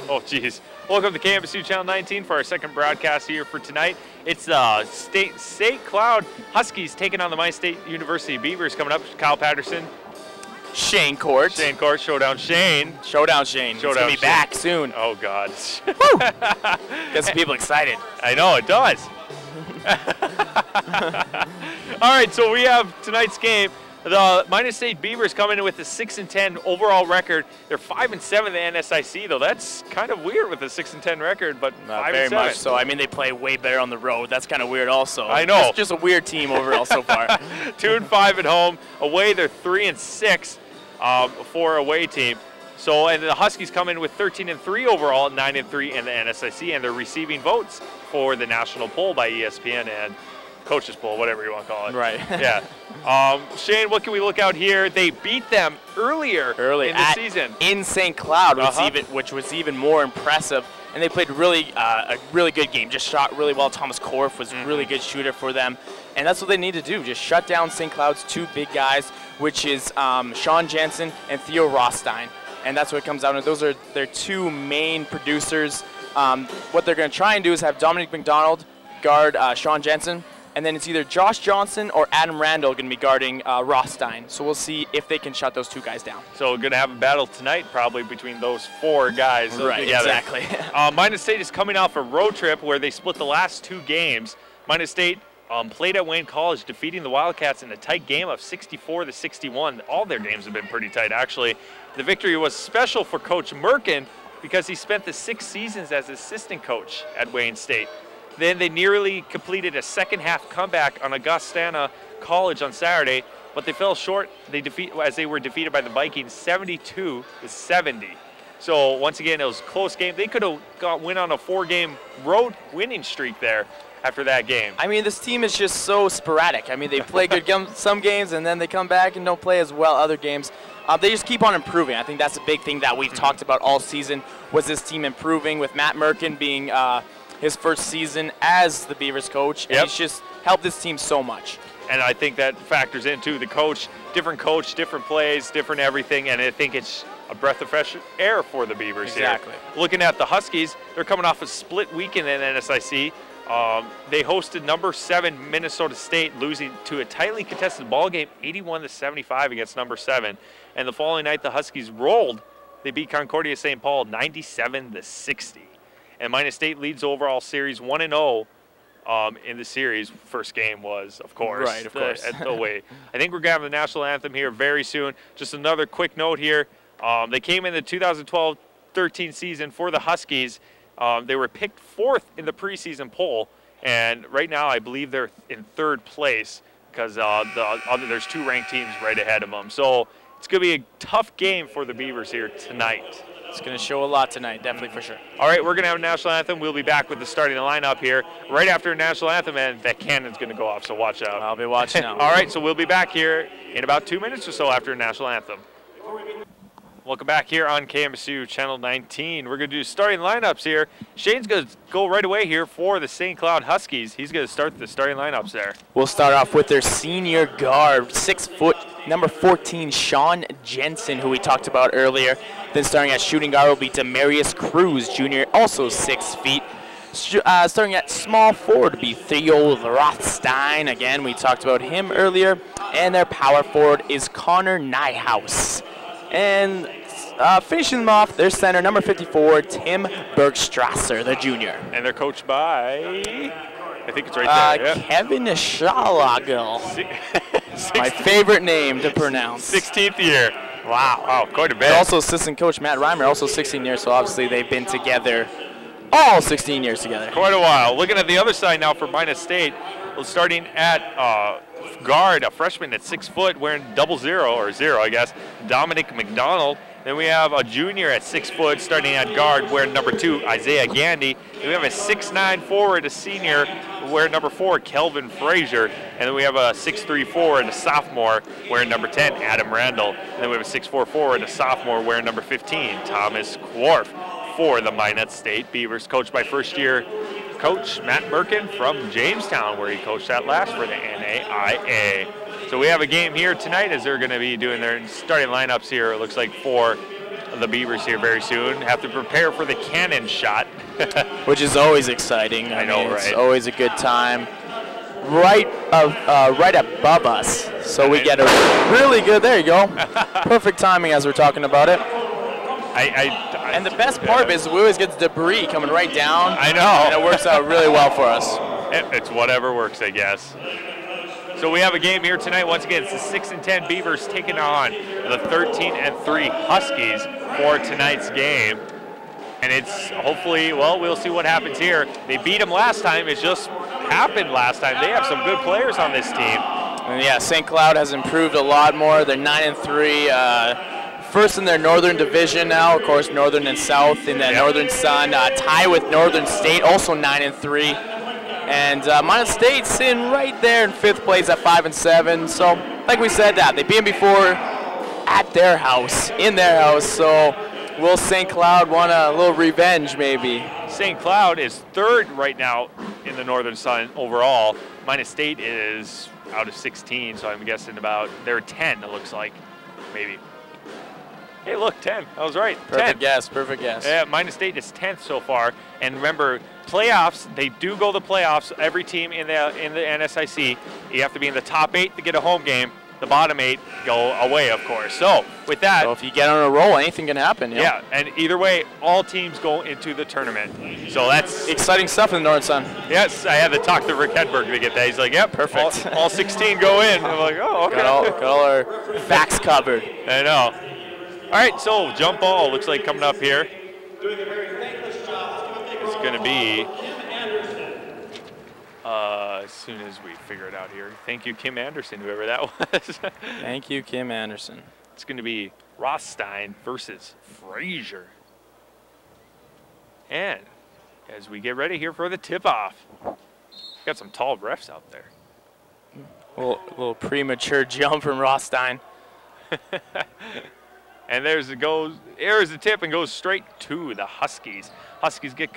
Oh, geez. Welcome to MSU Channel 19 for our second broadcast here for tonight. It's the St. Cloud Huskies taking on the Minot State University Beavers coming up. Kyle Patterson. Shayne Court. Shayne Court. Showdown Shayne. Showdown Shayne. It's going to be back soon. Oh, God. Get some people excited. I know, it does. All right, so we have tonight's game. The Minot State Beavers coming in with a 6-10 overall record. They're 5-7 in the NSIC, though. That's kind of weird with a 6-10 record, but 5-7. Very much so. I mean, they play way better on the road. That's kind of weird, also. I know. It's just a weird team overall so far. 2-5 at home. Away, they're 3-6 for away team. So, and the Huskies come in with 13-3 overall, 9-3 in the NSIC, and they're receiving votes for the national poll by ESPN and coaches poll, whatever you want to call it. Right. Yeah. Shayne, what can we look out here? They beat them earlier in the season. In St. Cloud, which was even more impressive. And they played a really good game. Just shot really well. Thomas Korf was a really good shooter for them. And that's what they need to do. Just shut down St. Cloud's two big guys, which is Sean Jensen and Theo Rothstein. And that's what it comes down to. Those are their two main producers. What they're going to try and do is have Dominic McDonald guard Sean Jensen. And then it's either Josh Johnson or Adam Randall going to be guarding Rothstein. So we'll see if they can shut those two guys down. So we're going to have a battle tonight probably between those four guys. Right, together. Exactly. Minot State is coming off a road trip where they split the last two games. Minot State played at Wayne College, defeating the Wildcats in a tight game of 64-61. All their games have been pretty tight, actually. The victory was special for Coach Merkin because he spent the 6 seasons as assistant coach at Wayne State. Then they nearly completed a second-half comeback on Augustana College on Saturday, but they fell short. As they were defeated by the Vikings 72-70. So once again, it was a close game. They could have went on a 4-game road winning streak there after that game. I mean, this team is just so sporadic. I mean, they play good some games, and then they come back and don't play as well other games. They just keep on improving. I think that's a big thing that we've talked about all season, was this team improving, with Matt Merkin being his first season as the Beavers coach, and he's just helped this team so much. And I think that factors into the coach, different plays, different everything, and I think it's a breath of fresh air for the Beavers here. Looking at the Huskies, they're coming off a split weekend in NSIC. They hosted number 7 Minnesota State, losing to a tightly contested ball game, 81-75 against number 7. And the following night, the Huskies rolled. They beat Concordia St. Paul 97-60. And Minot State leads the overall series 1-0 in the series. First game was, of course, at the away. I think we're going to have the national anthem here very soon. Just another quick note here. They came in the 2012-13 season for the Huskies. They were picked 4th in the preseason poll, and right now I believe they're in 3rd place because there's 2 ranked teams right ahead of them. So it's going to be a tough game for the Beavers here tonight. It's going to show a lot tonight, definitely for sure. All right, we're going to have a national anthem. We'll be back with the starting lineup here right after a national anthem, and that cannon's going to go off, so watch out. I'll be watching out. All right, so we'll be back here in about 2 minutes or so after a national anthem. Welcome back here on KMSU Channel 19. We're going to do starting lineups here. Shayne's going to go right away here for the St. Cloud Huskies. He's going to start the starting lineups there. We'll start off with their senior guard, 6 foot, number 14, Sean Jensen, who we talked about earlier. Then starting at shooting guard will be Demarius Cruz, Jr., also 6 feet. Starting at small forward will be Theo Rothstein. Again, we talked about him earlier. And their power forward is Connor Nyhouse. And finishing them off, their center, number 54, Tim Bergstrasser, the junior. And they're coached by, I think it's right there. Kevin Schalagel. My favorite name to pronounce. 16th year. Wow, quite a bit. Also assistant coach Matt Reimer, also 16 years, so obviously they've been together all 16 years together. Quite a while. Looking at the other side now for Minot State, starting at guard, a freshman at 6 foot wearing 0, I guess, Dominic McDonald. Then we have a junior at 6 foot starting at guard wearing number 2, Isaiah Gandy. Then we have a 6'9" forward, a senior, wearing number 4, Kelvin Frazier. And then we have a 6'3" forward, a sophomore, wearing number 10, Adam Randall. And then we have a 6'4" forward, a sophomore, wearing number 15, Thomas Korf, for the Minot State Beavers, coached by first-year coach Matt Merkin from Jamestown, where he coached at last for the NAIA. So we have a game here tonight as they're going to be doing their starting lineups here, it looks like, for the Beavers here very soon. Have to prepare for the cannon shot. Which is always exciting. I know, mean, right? It's always a good time. Right above us. So we get a really good, there you go. Perfect timing as we're talking about it. And the best part is we always get the debris coming right down. I know. And it works out really well for us. It's whatever works, I guess. So we have a game here tonight. Once again, it's the 6-10 Beavers taking on the 13-3 Huskies for tonight's game. And it's hopefully, well, we'll see what happens here. They beat them last time. It just happened last time. They have some good players on this team. And yeah, St. Cloud has improved a lot more. They're 9-3. First in their Northern Division now, of course, Northern and South in the Northern Sun. Tie with Northern State, also 9-3. And Minot State's in right there in 5th place at 5-7. So, like we said, they beat them before at their house, in their house. So, will St. Cloud want a little revenge, maybe? St. Cloud is 3rd right now in the Northern Sun overall. Minot State is out of 16, so I'm guessing they're 10, it looks like, maybe. Hey, look, 10. I was right. Perfect guess, perfect guess. Yeah, Minot State is 10th so far. And remember, playoffs, they do go to the playoffs. Every team in the NSIC, you have to be in the top 8 to get a home game. The bottom 8 go away, of course. So, with that. So, if you get on a roll, anything can happen. Yeah, and either way, all teams go into the tournament. So, that's exciting stuff in the North Sun. Yes, I had to talk to Rick Hedberg to get that. He's like, yep, perfect. All 16 go in. I'm like, oh, okay. Got all our facts covered. I know. All right, so jump ball looks like coming up here. It's going to be, as soon as we figure it out here. Thank you, Kim Anderson, whoever that was. Thank you, Kim Anderson. It's going to be Rothstein versus Fraser. And as we get ready here for the tip-off, got some tall refs out there. A little premature jump from Rothstein. And there's the tip and goes straight to the Huskies. Huskies get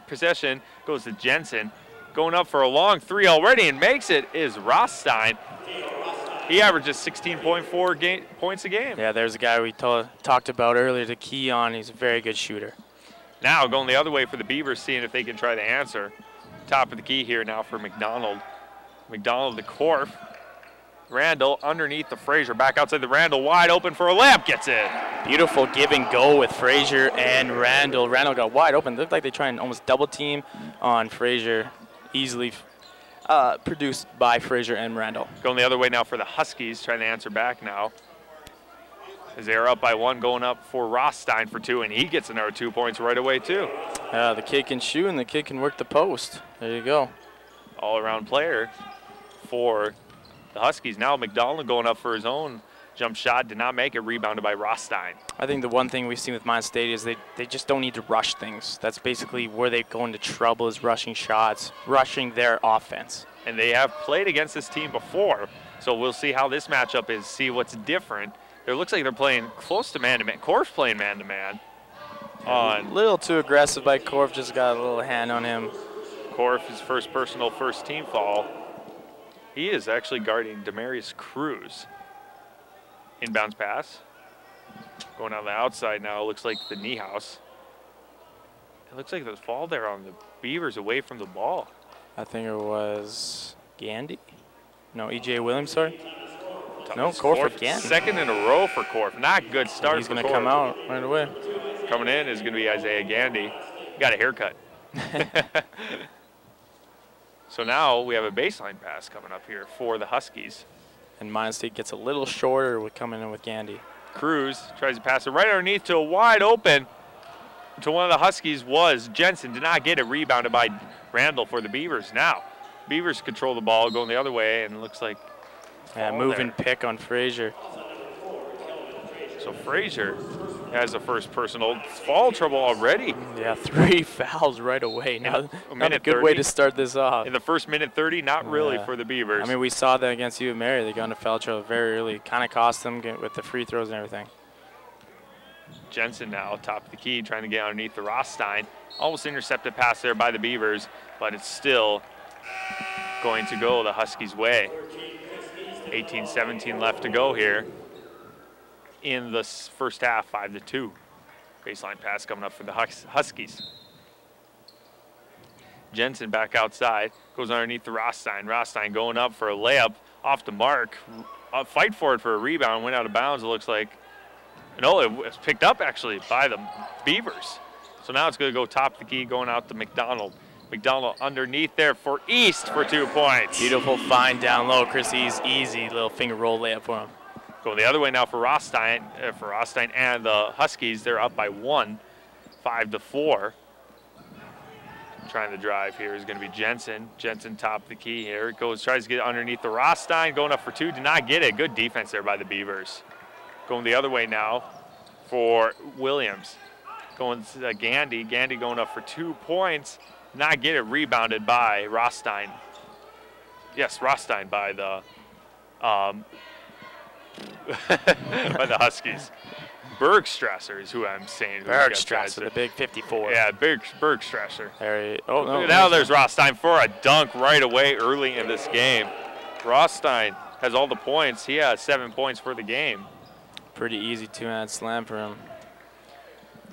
possession, goes to Jensen. Going up for a long 3 already and makes it is Rothstein. He averages 16.4 points a game. Yeah, there's a guy we talked about earlier to key on. He's a very good shooter. Now going the other way for the Beavers, seeing if they can try to answer. Top of the key here now for McDonald. McDonald to Korf. Randall underneath the Fraser, back outside the Randall, wide open for a layup, gets it. Beautiful give and go with Fraser and Randall. Randall got wide open. Looked like they tried and almost double team on Fraser. Easily produced by Fraser and Randall. Going the other way now for the Huskies, trying to answer back now. As they're up by 1, going up for Rothstein for 2, and he gets another 2 points right away too. The kid can shoot and the kid can work the post. There you go. All-around player for the Huskies. Now McDonald going up for his own jump shot, did not make it, rebounded by Rothstein. I think the one thing we've seen with Minot State is they just don't need to rush things. That's basically where they go into trouble, is rushing shots, rushing their offense. And they have played against this team before, so we'll see how this matchup is, see what's different. It looks like they're playing close to man-to-man. Korf's playing man-to-man. A little too aggressive by Korf, just got a little hand on him. Korf, his first personal first-team foul. He is actually guarding Demarius Cruz. Inbounds pass. Going on the outside now, looks like the Niehaus. It looks like the fall there on the Beavers away from the ball. I think it was Gandy? No, E.J. Williams, sorry. No, Korf again. Second in a row for Korf. Not good start for Korf. He's going to come out right away. Coming in is going to be Isaiah Gandy. Got a haircut. So now we have a baseline pass coming up here for the Huskies. And Minot State gets a little shorter with coming in with Gandy. Cruz tries to pass it right underneath to a wide open to one of the Huskies was Jensen. Did not get it, rebounded by Randall for the Beavers. Now, Beavers control the ball going the other way, and it looks like moving pick on Fraser. So Fraser has the first personal foul trouble already. Yeah, 3 fouls right away. Not a good way to start this off. In the first minute 30, not really for the Beavers. I mean, we saw that against U of Mary. They got into foul trouble very early. Kind of cost them with the free throws and everything. Jensen now, top of the key, trying to get underneath the Rothstein. Almost intercepted pass there by the Beavers, but it's still going to go the Huskies' way. 18-17 left to go here in the first half, 5-2. Baseline pass coming up for the Huskies. Jensen back outside, goes underneath the Rothstein. Rothstein going up for a layup off the mark. Fight for it for a rebound, went out of bounds, it looks like. No, it was picked up actually by the Beavers. So now it's going to go top of the key, going out to McDonald. McDonald underneath there for East for 2 points. Beautiful find down low. Chris East, easy little finger roll layup for him. Going the other way now for Rothstein and the Huskies. They're up by 1, 5-4. Trying to drive here is going to be Jensen. Jensen top of the key here. Tries to get underneath the Rothstein. Going up for 2, did not get it. Good defense there by the Beavers. Going the other way now for Williams. Going to Gandy. Gandy going up for 2 points. Not get it. Rebounded by Rothstein. Yes, Rothstein by the by the Huskies. Bergstrasser is who I'm saying. Bergstrasser, the big 54. Yeah, Bergstrasser. Now there's Rothstein for a dunk right away early in this game. Rothstein has all the points. He has 7 points for the game. Pretty easy two-hand slam for him.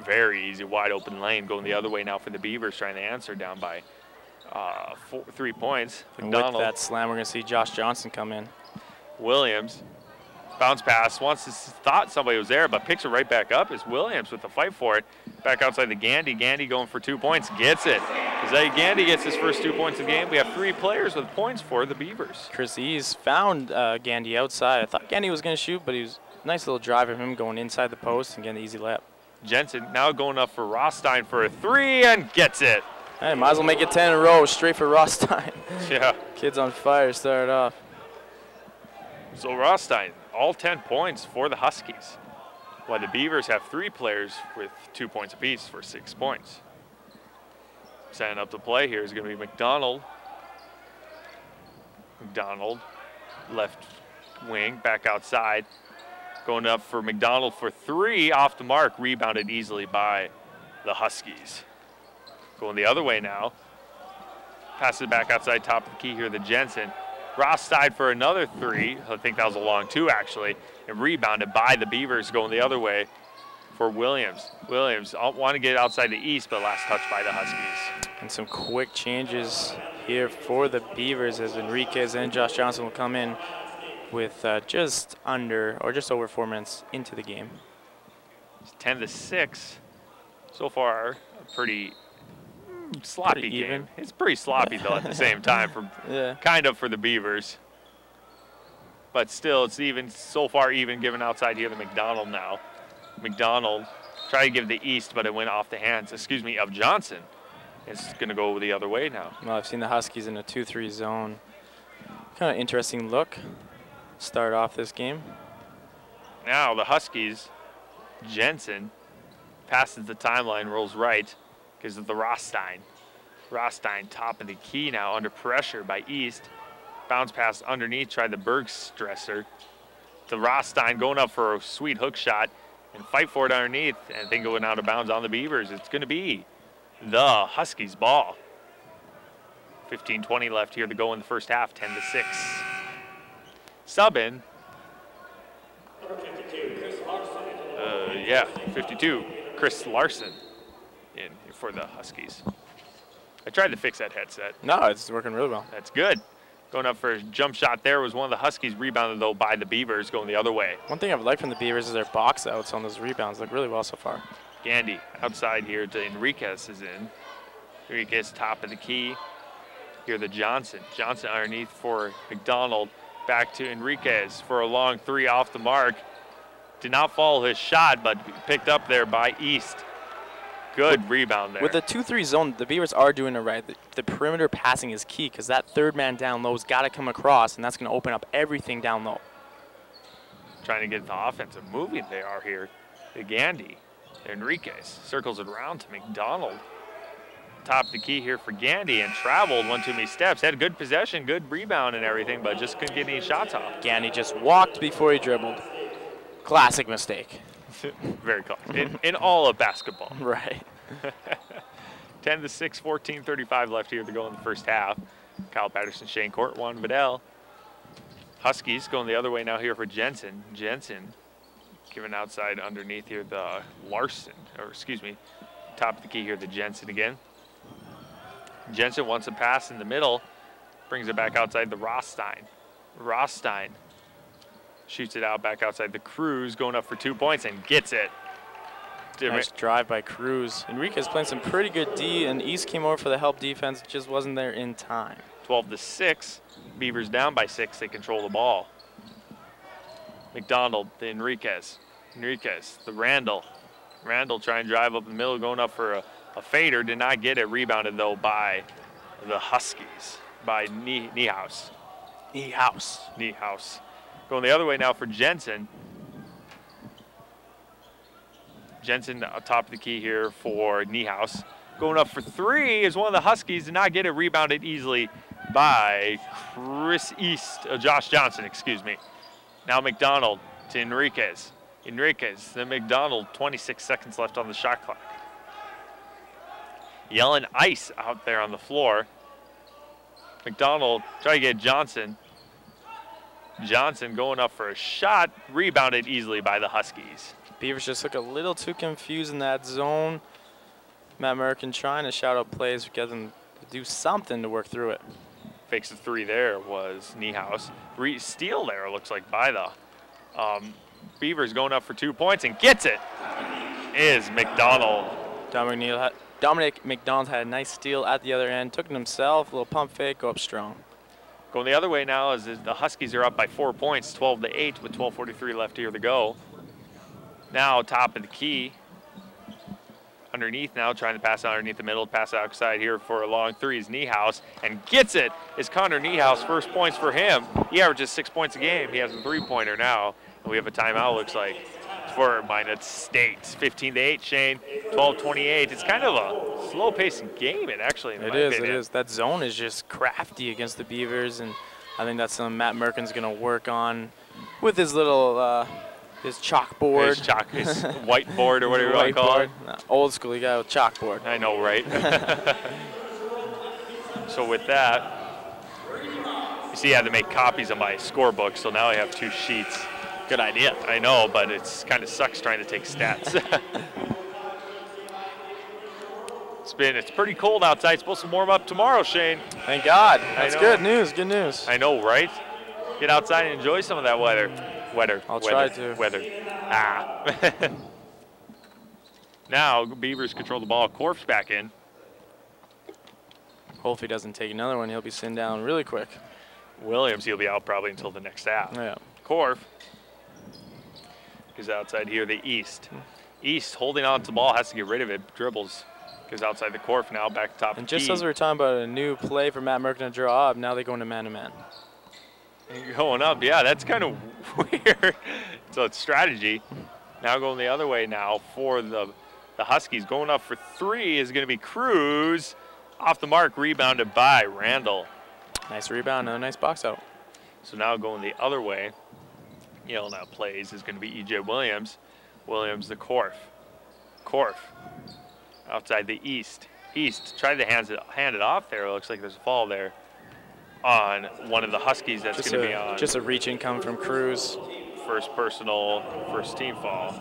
Very easy, wide open lane. Going the other way now for the Beavers, trying to answer down by 3 points. And with that slam, we're going to see Josh Johnson come in. Williams. Bounce pass, thought somebody was there, but picks it right back up is Williams with the fight for it. Back outside the Gandy. Gandy going for 2 points, gets it. Isaiah Gandy gets his first 2 points of the game. We have 3 players with points for the Beavers. Chris Ease found Gandy outside. I thought Gandy was going to shoot, but he was a nice little drive of him going inside the post and getting an easy layup. Jensen now going up for Rothstein for a 3 and gets it. Hey, might as well make it 10 in a row straight for Rothstein. Yeah. Kids on fire started off. So Rothstein, all 10 points for the Huskies, while the Beavers have 3 players with 2 points apiece for 6 points. Setting up the play here is going to be McDonald. McDonald, left wing, back outside. Going up for McDonald for 3, off the mark, rebounded easily by the Huskies. Going the other way now. Passes it back outside, top of the key here to Jensen. Rothstein for another 3. I think that was a long 2, actually. And rebounded by the Beavers going the other way for Williams. Williams want to get it outside the East, but last touch by the Huskies. And some quick changes here for the Beavers as Enriquez and Josh Johnson will come in with just over 4 minutes into the game. It's 10-6. So far, a pretty sloppy game. It's pretty sloppy though at the same time kind of for the Beavers. But still, it's even so far even given outside here to McDonald now. McDonald tried to give the East, but it went off the hands, of Johnson. It's going to go the other way now. Well, I've seen the Huskies in a 2-3 zone. Kind of interesting look. Start off this game. Now the Huskies, Jensen passes the timeline, rolls right because of the Rothstein. Rothstein top of the key now under pressure by East. Bounce pass underneath, tried the Bergstrasser. The Rothstein going up for a sweet hook shot and fight for it underneath, and I think it went out of bounds on the Beavers. It's going to be the Huskies ball. 15-20 left here to go in the first half, 10-6. Sub in. 52. Chris Larson in for the Huskies. I tried to fix that headset. No, it's working really well. That's good. Going up for a jump shot there was one of the Huskies, rebounded though by the Beavers going the other way. One thing I've liked from the Beavers is their box outs on those rebounds. Look really well so far. Gandy outside here to Enriquez is in. Enriquez top of the key. Here the Johnson. Johnson underneath for McDonald. Back to Enriquez for a long 3 off the mark. Did not follow his shot, but picked up there by East. Good rebound there. With the 2-3 zone, the Beavers are doing it right. The perimeter passing is key because that third man down low has got to come across, and that's going to open up everything down low. Trying to get the offensive moving they are here. The Gandy. Enriquez circles it around to McDonald. Top of the key here for Gandy and traveled one too many steps. Had a good possession, good rebound and everything, but just couldn't get any shots off. Gandy just walked before he dribbled. Classic mistake. Very classic. In all of basketball. Right. 10-6, 14:35 left here to go in the first half. Kyle Patterson, Shayne Court, Juan Vidal. Huskies going the other way now here for Jensen. Jensen Giving outside underneath here the Larson, or excuse me, top of the key here, the Jensen again. Jensen wants a pass in the middle, brings it back outside the Rothstein. Rothstein shoots it out back outside the Cruz, going up for 2 points and gets it. Nice drive by Cruz. Enriquez playing some pretty good D, and East came over for the help defense, just wasn't there in time. 12-6, Beavers down by 6, they control the ball. McDonald to Enriquez. Enriquez, the Randall. Randall trying to drive up the middle, going up for a fader, did not get it, rebounded though by the Huskies, by Niehaus. Niehaus. Going the other way now for Jensen. Jensen top of the key here for Niehaus. Going up for 3 is one of the Huskies, did not get it, rebounded easily by Josh Johnson, excuse me. Now McDonald to Enriquez. Enriquez, then McDonald, 26 seconds left on the shot clock. Yelling ice out there on the floor. McDonald trying to get Johnson. Johnson going up for a shot, rebounded easily by the Huskies. Beavers just look a little too confused in that zone. Matt American trying to shout out plays, get them to do something to work through it. Fakes the 3 there was Niehaus. Steal there, looks like, by the Beavers, going up for 2 points and gets it, is McDonald. Dominic McDonald had a nice steal at the other end, took it himself, a little pump fake, go up strong. Going the other way now is the Huskies are up by 4 points, 12-8 with 12:43 left here to go. Now top of the key. Underneath now, trying to pass out underneath the middle, pass outside here for a long 3 is Niehaus, and gets it is Connor Niehaus. First points for him. He averages 6 points a game. He has a 3-pointer now, and we have a timeout, looks like, for Minot State. 15-8, Shayne, 12-28. It's kind of a slow-paced game, it is. That zone is just crafty against the Beavers, and I think that's something Matt Merkin's going to work on with his little his chalkboard. His whiteboard or whatever you want to call it. Old school guy with chalkboard. I know, right? So with that, you see I had to make copies of my scorebook, so now I have 2 sheets. Good idea. I know, but it's kind of sucks trying to take stats. It's pretty cold outside. It's supposed to warm up tomorrow, Shayne. Thank God. That's good news. Good news. I know, right? Get outside and enjoy some of that weather. I'll try to. Now Beavers control the ball. Korf's back in. Hopefully he doesn't take another one. He'll be sitting down really quick. Williams, he'll be out probably until the next half. Yeah. Korf goes outside here, the East. East holding on to the ball, has to get rid of it. Dribbles, goes outside the Korf now, back top. And just as we were talking about a new play for Matt Merkin to draw up, now they're going to man-to-man. Going up, yeah, that's kind of weird. So it's strategy. Now going the other way now for the Huskies. Going up for 3 is going to be Cruz. Off the mark, rebounded by Randall. Nice rebound, a nice box out. So now going the other way, yelling out plays is going to be E.J. Williams. Williams, the Korf. Korf outside the East. East tried to hand it off there. It looks like there's a fall there on one of the Huskies. That's going to be on. Just a reach in come from Cruz. First personal, first team fall.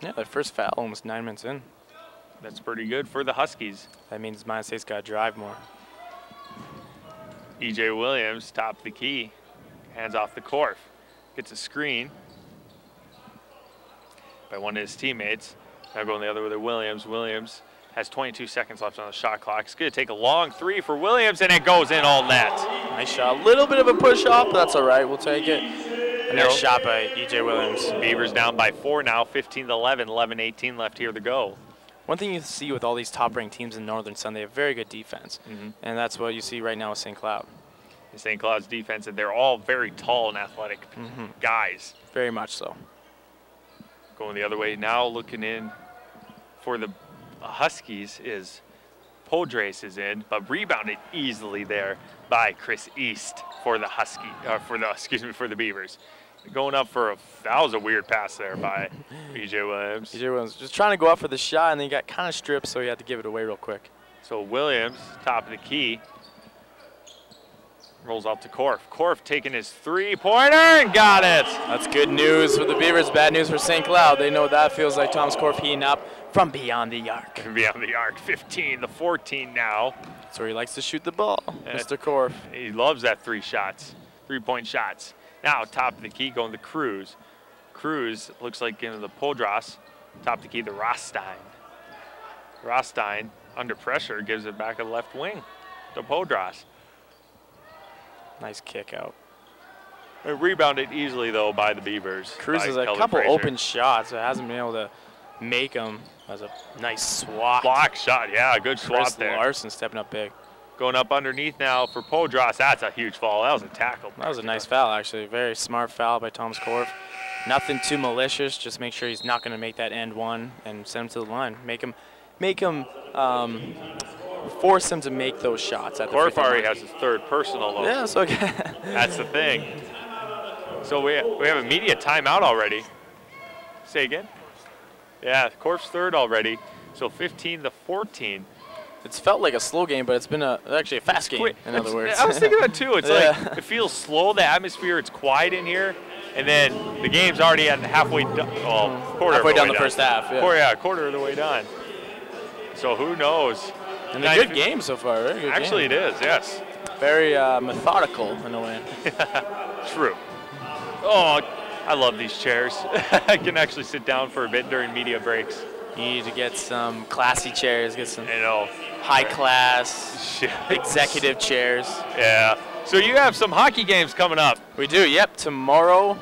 Yeah, their first foul almost 9 minutes in. That's pretty good for the Huskies. That means Minot State's got to drive more. E.J. Williams, top of the key, hands off the Korf. Gets a screen by one of his teammates. Now going the other way to Williams. Williams has 22 seconds left on the shot clock. It's going to take a long 3 for Williams, and it goes in all net. Nice shot. A little bit of a push off, but that's all right. We'll take it. A nice shot by E.J. Williams. Beavers down by 4 now, 15-11, 11-18 left here to go. One thing you see with all these top-ranked teams in Northern Sun, they have very good defense, and that's what you see right now with St. Cloud. St. Cloud's defense, and they're all very tall and athletic guys. Very much so. Going the other way now, looking in for the Huskies is Podres is in, but rebounded easily there by Chris East for the for the Beavers. Going up for that was a weird pass there by E.J. Williams. E.J. Williams just trying to go up for the shot, and then he got kind of stripped, so he had to give it away real quick. So Williams, top of the key. Rolls out to Korf. Korf taking his three-pointer and got it. That's good news for the Beavers, bad news for St. Cloud. They know what that feels like. Thomas Korf heating up from beyond the arc. From beyond the arc, 15-14 now. That's where he likes to shoot the ball, Mr. Korf. He loves that three-point shots. Now top of the key going to Cruz. Cruz looks like into the Podras. Top of the key to Rostein. Rostein under pressure gives it back to the left wing to Podras. Nice kick out. Rebounded easily, though, by the Beavers. Cruz has a couple open shots, but hasn't been able to make them. That's a nice swat. Block shot, yeah, good swat there. Larson stepping up big. Going up underneath now for Podras. That's a huge foul. That was a tackle. That was a nice foul, actually. Very smart foul by Thomas Korf. Nothing too malicious. Just make sure he's not going to make that end one and send him to the line. Force him to make those shots. Korf already has his third personal, though. Yeah, it's okay. That's the thing. So we have a media timeout already. Say again? Yeah, Korf's third already. So 15-14. It's felt like a slow game, but it's been actually a fast game, in other words. I was thinking that, too. It's like it feels slow, the atmosphere, it's quiet in here. And then the game's already at halfway done. Well, halfway down the first half. Yeah. Quarter of the way done. So who knows? And a good game so far, right? Actually, it is, yes. Very methodical in a way. True. Oh, I love these chairs. I can actually sit down for a bit during media breaks. You need to get some classy chairs, get some high-class executive chairs. Yeah. So you have some hockey games coming up. We do, yep. Tomorrow,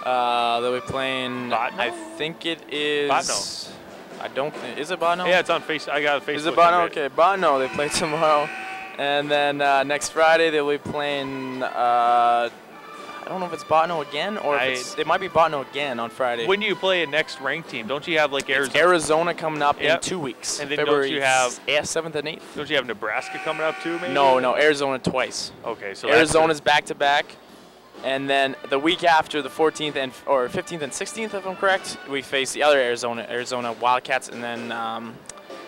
they'll be playing, Botno? I think it is. Botno. I don't think, is it Botno? Yeah, it's on Facebook. I got a Facebook. Is it Botno? Okay, Botno, they play tomorrow. And then next Friday, they'll be playing, I don't know if it's Botno again or if it might be Botno again on Friday. When do you play a next ranked team? Don't you have like Arizona? It's Arizona coming up in 2 weeks. And then February don't you have 7th and 8th? Don't you have Nebraska coming up too, maybe? No, Arizona twice. Okay, so Arizona's back-to-back. And then the week after, the 14th or 15th and 16th, if I'm correct, we face the other Arizona Wildcats, and then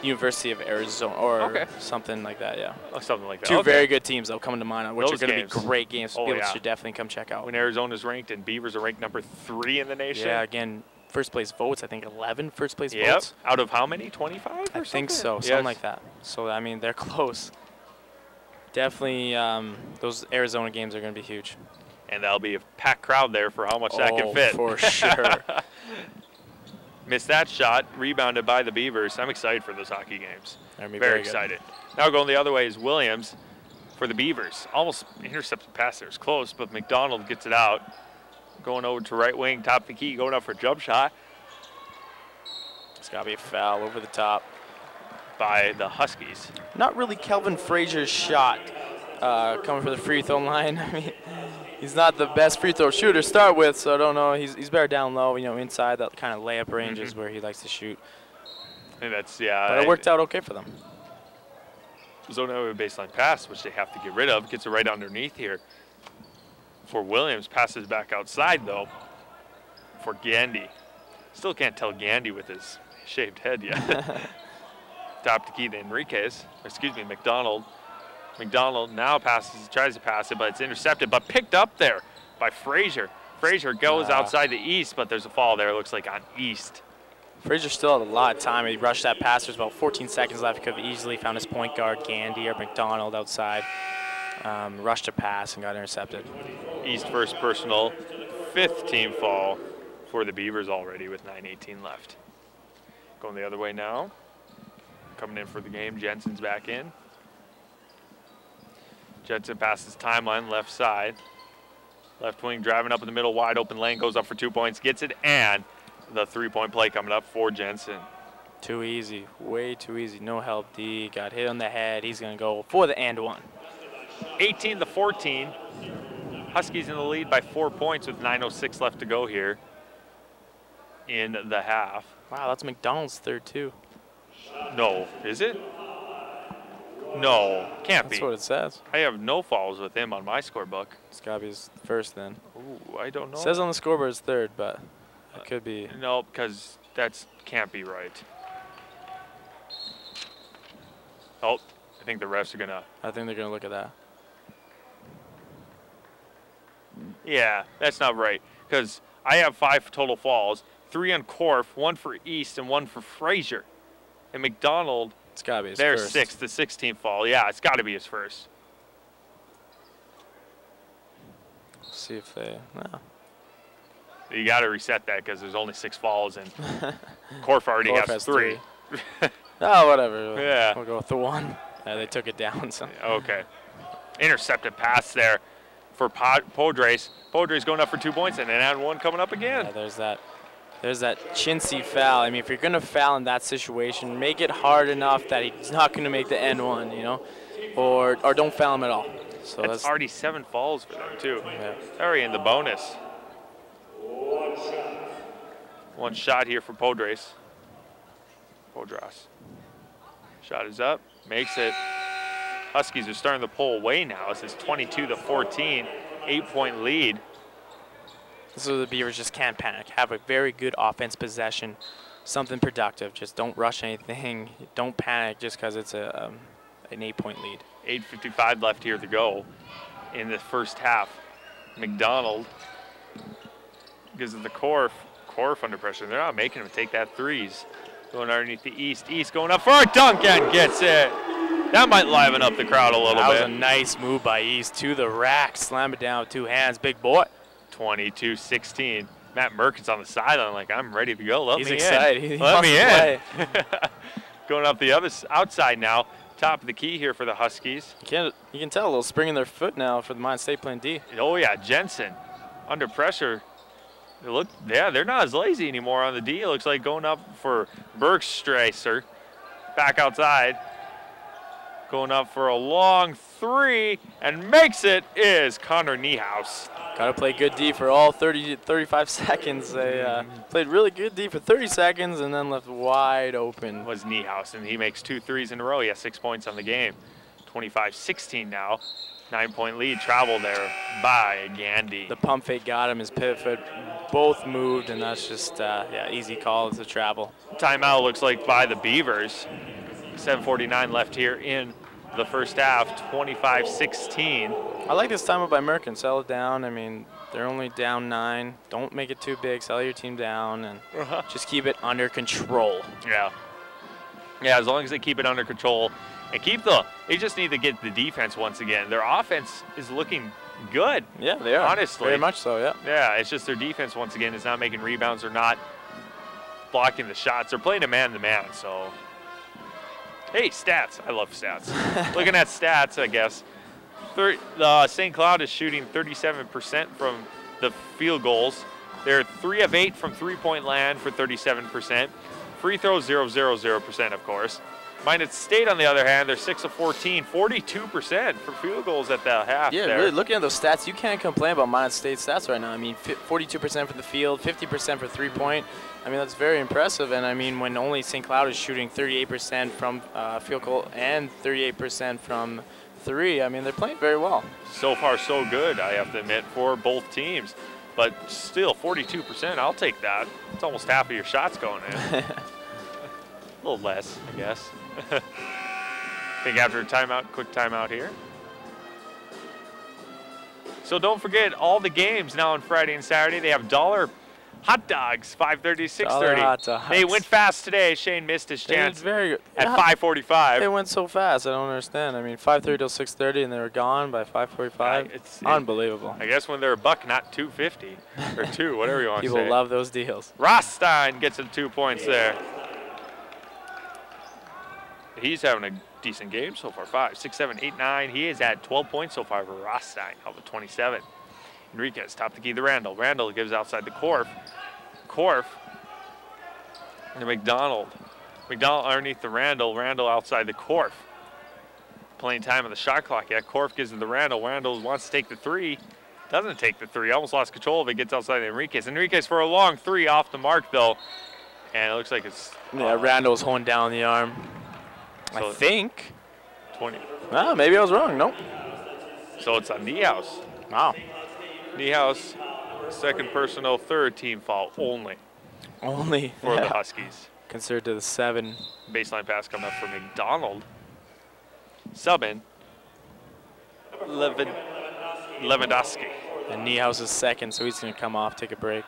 University of Arizona or something like that. Yeah. Oh, something like that. Two very good teams that'll come to mind, which Those are going to be games. great games. Oh, People yeah. should definitely come check out. When Arizona's ranked and Beavers are ranked number 3 in the nation. Yeah. Again, first place votes. I think 11 first place votes. Out of how many? 25 or something? I think so. Something like that. So I mean, they're close. Definitely, those Arizona games are going to be huge. And that'll be a packed crowd there for how much that can fit. For sure. Missed that shot, rebounded by the Beavers. I'm excited for those hockey games. Very excited. Now going the other way is Williams for the Beavers. Almost intercepted pass there. It's close, but McDonald gets it out. Going over to right wing, top of the key, going up for a jump shot. It's got to be a foul over the top. By the Huskies. Not really Kelvin Frazier's shot coming for the free throw line. I mean, he's not the best free throw shooter to start with, so I don't know. He's better down low, inside that kind of layup range is where he likes to shoot. And that's, But it worked out okay for them. Zone baseline pass, which they have to get rid of, gets it right underneath here. For Williams, passes back outside, though, for Gandy. Still can't tell Gandy with his shaved head yet. Top to key to McDonald. McDonald now tries to pass it, but it's intercepted, but picked up there by Frazier. Frazier goes outside the East, but there's a fall there, it looks like on East. Frazier still had a lot of time. He rushed that pass. There's about 14 seconds left. He could have easily found his point guard, Gandy or McDonald outside. Rushed a pass and got intercepted. East first personal, 5th team fall for the Beavers already with 9:18 left. Going the other way now. Coming in for the game, Jensen's back in. Jensen passes timeline, left side. Left wing driving up in the middle, wide open lane, goes up for 2 points, gets it, and the 3-point play coming up for Jensen. Too easy, way too easy. No help D, got hit on the head. He's gonna go for the and one. 18-14. Huskies in the lead by 4 points with 9:06 left to go here in the half. Wow, that's McDonald's third too. No, is it? No, can't be. That's what it says. I have no fouls with him on my scorebook. It's gotta be his first then. Ooh, I don't know. It says on the scoreboard it's third, but it could be. No, because that can't be right. Oh, I think the refs are gonna. I think they're gonna look at that. Yeah, that's not right. Because I have 5 total falls, 3 on Korf, 1 for East, and 1 for Frazier. And McDonald, it's got to be his their first. 6th, the 16th fall. Yeah, it's got to be his first. See if they, no. You got to reset that because there's only 6 falls, and Korf already has 3. Oh, whatever. Yeah. We'll go with the 1. They took it down. So. Okay. Intercepted pass there for Podres. Podres going up for 2 points, and then and 1 coming up again. Yeah, there's that chintzy foul. I mean, if you're going to foul in that situation, make it hard enough that he's not going to make the N1, you know, or don't foul him at all. So that's already 7 falls for them, too. Yeah. Already in the bonus. 1 shot here for Podres. Shot is up, makes it. Huskies are starting to pull away now. This is 22-14, 8-point lead. So the Beavers just can't panic. Have a very good offense possession, something productive. Just don't rush anything. Don't panic just because it's an 8-point lead. 8:55 left here to go in the first half. McDonald gives it the Korf under pressure. They're not making him take that 3s. Going underneath the East. East going up for a dunk and gets it. That might liven up the crowd a little bit. That was a nice move by East to the rack. Slam it down with 2 hands. Big boy. 22-16. Matt Merkin's on the sideline like, I'm ready to go. Let me excited. in. Let me in. Going up the other outside now. Top of the key here for the Huskies. You can tell a little spring in their foot now for the Minot State playing D. Oh, yeah. Jensen under pressure. They're not as lazy anymore on the D. It looks like going up for Bergstracer. Back outside. Going up for a long 3 and makes it is Connor Niehaus. Got to play good D for all 35 seconds. They played really good D for 30 seconds and then left wide open. Was Niehaus, and he makes 2 threes in a row. He has 6 points on the game. 25-16 now. 9-point lead traveled there by Gandy. The pump fake got him. His pivot foot both moved, and that's just easy call to travel. Timeout looks like by the Beavers. 7:49 left here in the first half. 25-16. I like this timeout by Merkin. Settle it down. I mean, they're only down 9. Don't make it too big. Settle your team down and just keep it under control. Yeah. Yeah, as long as they keep it under control and they just need to get the defense once again. Their offense is looking good. Yeah, they are. Honestly. Very much so, yeah. Yeah, it's just their defense once again is not making rebounds or not blocking the shots. They're playing a man-to-man, so. Hey, stats. I love stats. Looking at stats, I guess. St. Cloud is shooting 37% from the field goals. They're 3 of 8 from three-point land for 37%. Free throws, 0%, of course. Minot State, on the other hand, they're 6 of 14, 42% for field goals at the half. Yeah, there. Really, looking at those stats, you can't complain about Minot State stats right now. I mean, 42% from the field, 50% for three-point. I mean, that's very impressive. And, I mean, when only St. Cloud is shooting 38% from field goal and 38% from 3, I mean, they're playing very well. So far, so good, I have to admit, for both teams. But still, 42%, I'll take that. It's almost half of your shots going in. A little less, I guess. Think after a timeout, quick timeout here. So don't forget, all the games now on Friday and Saturday, they have $1 hot dogs, 5:30 to 6:30. Hot dogs. They went fast today. Shayne missed his chance very good. at 5:45. They went so fast. I don't understand. I mean, 5:30 till 6:30, and they were gone by 5:45. It's unbelievable. I guess when they're $1, not $2.50 or $2, whatever you want to say. People love those deals. Rothstein gets him 2 points there. He's having a decent game so far. 5, 6, 7, 8, 9. He is at 12 points so far for Rothstein. How about 27? Enriquez, top the key to Randall. Randall gives outside the Korf. Korf to McDonald. McDonald underneath the Randall. Randall outside the Korf. Playing time on the shot clock yet. Korf gives it to Randall. Randall wants to take the 3. Doesn't take the 3. Almost lost control of it. Gets outside Enriquez. Enriquez for a long 3 off the mark though. And it looks like it's. Yeah, Randall's holding down the arm. So I think. 20. Ah, maybe I was wrong. Nope. So it's on Niehaus. Wow. Niehaus, second personal, third team foul only. Only. For the Huskies. Considered to the 7. Baseline pass coming up for McDonald. Subbing. Lewandowski. And Niehaus is second, so he's going to come off, take a break.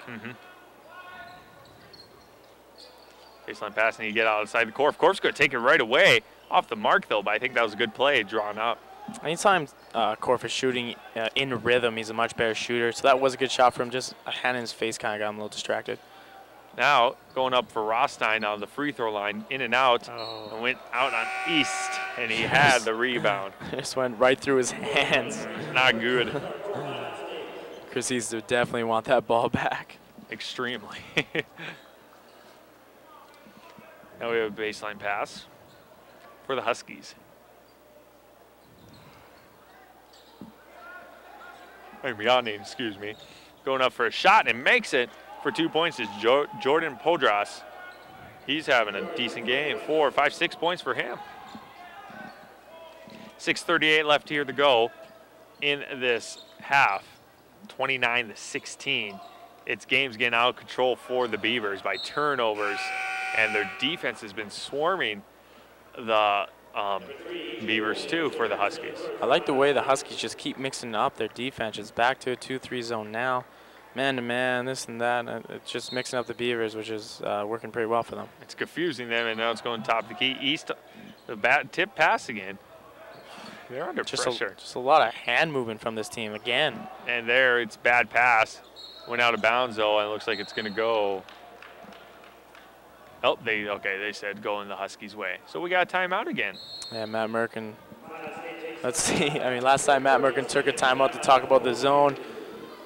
Baseline pass, and you get outside the Korf. Korf's going to take it right away off the mark, though, but I think that was a good play drawn up. Anytime Korf is shooting in rhythm, he's a much better shooter. So that was a good shot for him. Just a hand in his face kind of got him a little distracted. Now going up for Rothstein on the free throw line, in and out, and went out on East, and he had the rebound. Just went right through his hands. Not good. Chris East would definitely want that ball back. Extremely. Now we have a baseline pass for the Huskies. Excuse me. Going up for a shot and makes it for 2 points is Jordan Podras. He's having a decent game. 4, 5, 6 points for him. 6:38 left here to go in this half. 29-16. It's games getting out of control for the Beavers by turnovers, and their defense has been swarming the Beavers too for the Huskies. I like the way the Huskies just keep mixing up their defense. It's back to a 2-3 zone now. Man-to-man, this and that. It's just mixing up the Beavers, which is working pretty well for them. It's confusing them, and now it's going top of the key. East, the bat tip pass again. They're under pressure. Just a lot of hand movement from this team again. And there, it's bad pass. Went out of bounds, though, and it looks like it's going to go. Oh, they said go in the Huskies' way. So we got a timeout again. Yeah, Matt Merkin. Let's see. I mean, last time Matt Merkin took a timeout to talk about the zone.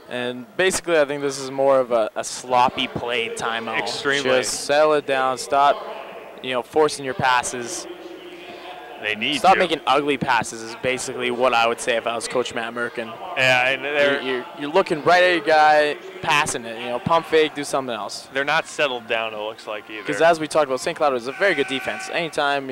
And basically, I think this is more of a sloppy play timeout. Extremely. Just settle it down. Stop, forcing your passes. They need Stop to. making ugly passes is basically what I would say if I was Coach Matt Merkin. Yeah, and you're looking right at your guy, passing it. Pump fake, do something else. They're not settled down, it looks like, either. Because as we talked about, St. Cloud is a very good defense. Anytime,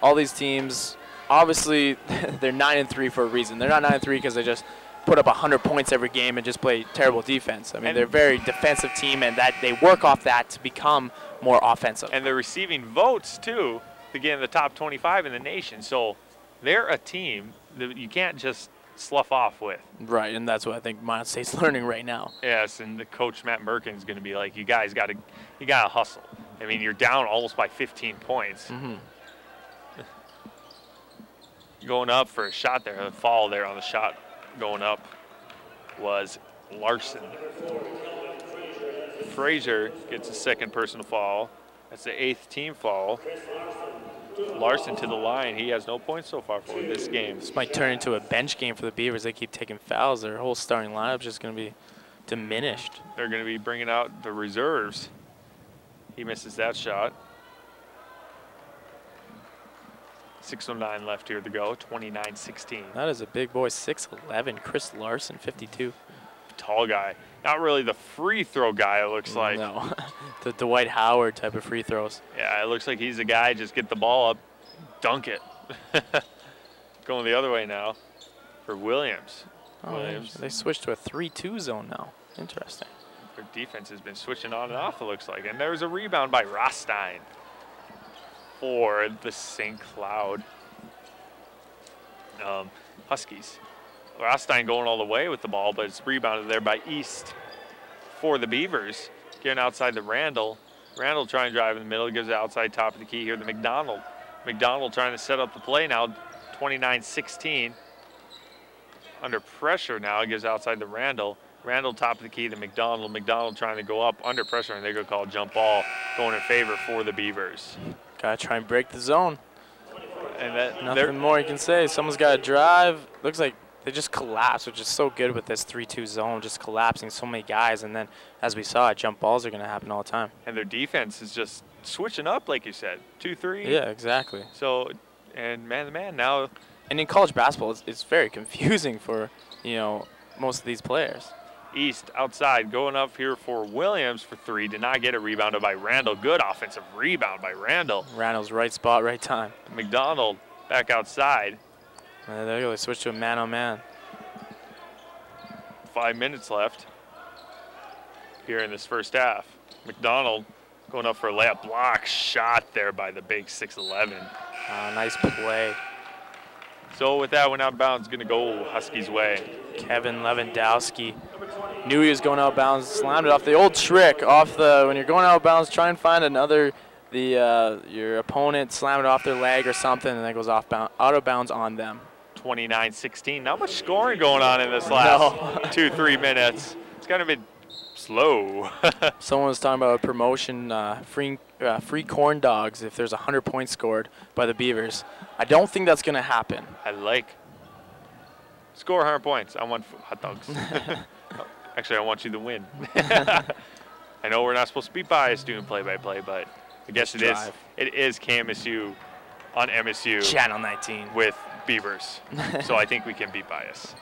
all these teams, obviously, they're 9-3 for a reason. They're not 9-3 because they just put up 100 points every game and just play terrible defense. I mean, they're a very defensive team, and that they work off that to become more offensive. And they're receiving votes, too, to get in the top 25 in the nation. So they're a team that you can't just slough off with. Right, and that's what I think Minot State's learning right now. Yes, and the coach Matt Merkin is going to be like, you guys got to hustle. I mean, you're down almost by 15 points. Going up for a shot there, a foul there on the shot going up was Larson. Frazier gets a second personal foul. That's the 8th team foul. Larson to the line. He has no points so far for this game. This might turn into a bench game for the Beavers. They keep taking fouls. Their whole starting lineup is just going to be diminished. They're going to be bringing out the reserves. He misses that shot. 6:09 left here to go, 29-16. That is a big boy, 6'11", Chris Larson, 52. Tall guy. Not really the free throw guy, it looks like. No, the Dwight Howard type of free throws. Yeah, it looks like he's the guy, just get the ball up, dunk it. Going the other way now for Williams. Williams. They switched to a 3-2 zone now. Interesting. Their defense has been switching on and off, it looks like. And there's a rebound by Rothstein for the St. Cloud Huskies. Rothstein going all the way with the ball, but it's rebounded there by East for the Beavers. Getting outside the Randall. Randall trying to drive in the middle, gives it outside top of the key here to McDonald. McDonald trying to set up the play now, 29-16. Under pressure now, gives outside the Randall. Randall top of the key to McDonald. McDonald trying to go up under pressure, and they're going to call a jump ball going in favor for the Beavers. Got to try and break the zone. And nothing more you can say. Someone's got to drive. Looks like they just collapse, which is so good with this 3-2 zone, just collapsing so many guys. And then, as we saw, jump balls are going to happen all the time. And their defense is just switching up, like you said, 2-3. Yeah, exactly. So, and man-to-man now. And in college basketball, it's very confusing for, most of these players. East outside, going up here for Williams for 3. Did not get it rebounded by Randall. Good offensive rebound by Randall. Randall's right spot, right time. McDonald back outside. And there you go. They switch to a man-on-man. 5 minutes left here in this first half. McDonald going up for a layup. Block shot there by the big 6'11". Nice play. So with that, went out of bounds, going to go Huskies' way. Kevin Lewandowski knew he was going out of bounds, slammed it off the old trick off the, when you're going out of bounds, try and find another, your opponent, slam it off their leg or something, and then it goes out of bounds on them. 29-16. Not much scoring going on in this last 2-3 minutes. It's kind of been slow. Someone was talking about a promotion, free corn dogs if there's 100 points scored by the Beavers. I don't think that's going to happen. Score 100 points. I want hot dogs. Actually, I want you to win. I know we're not supposed to be biased doing play-by-play, but I guess it is. It is KMSU on MSU. Channel 19. With Beavers. So I think we can be biased.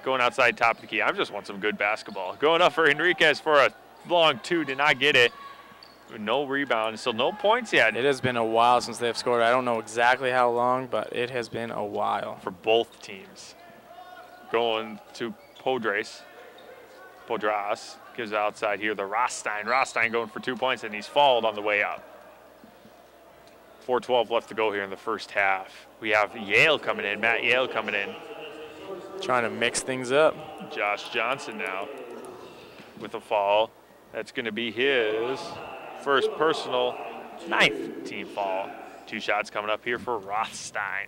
Going outside top of the key. I just want some good basketball. Going up for Enriquez for a long two. Did not get it. No rebound. Still no points yet. It has been a while since they've scored. I don't know exactly how long, but it has been a while. For both teams. Going to Podras gives outside here. The Rostein. Rostein going for 2 points, and he's fouled on the way up. 4:12 left to go here in the first half. We have Yale coming in. Matt Yale coming in. Trying to mix things up. Josh Johnson now with a foul. That's going to be his first personal 9th team foul. 2 shots coming up here for Rothstein.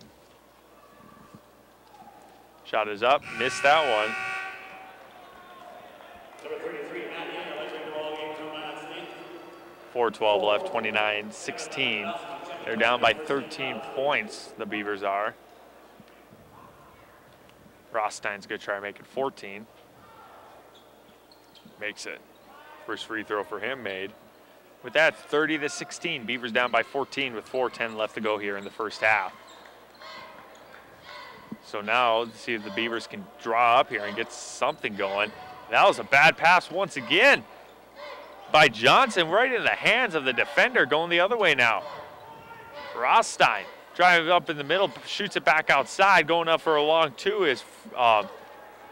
Shot is up, missed that one. 4:12 left, 29-16. They're down by 13 points, the Beavers are. Rothstein's going to try to make it 14. Makes it. First free throw for him made. With that, 30-16. Beavers down by 14 with 4:10 left to go here in the first half. So now, let's see if the Beavers can draw up here and get something going. That was a bad pass once again by Johnson, right in the hands of the defender, going the other way now. Rothstein driving up in the middle, shoots it back outside, going up for a long two is,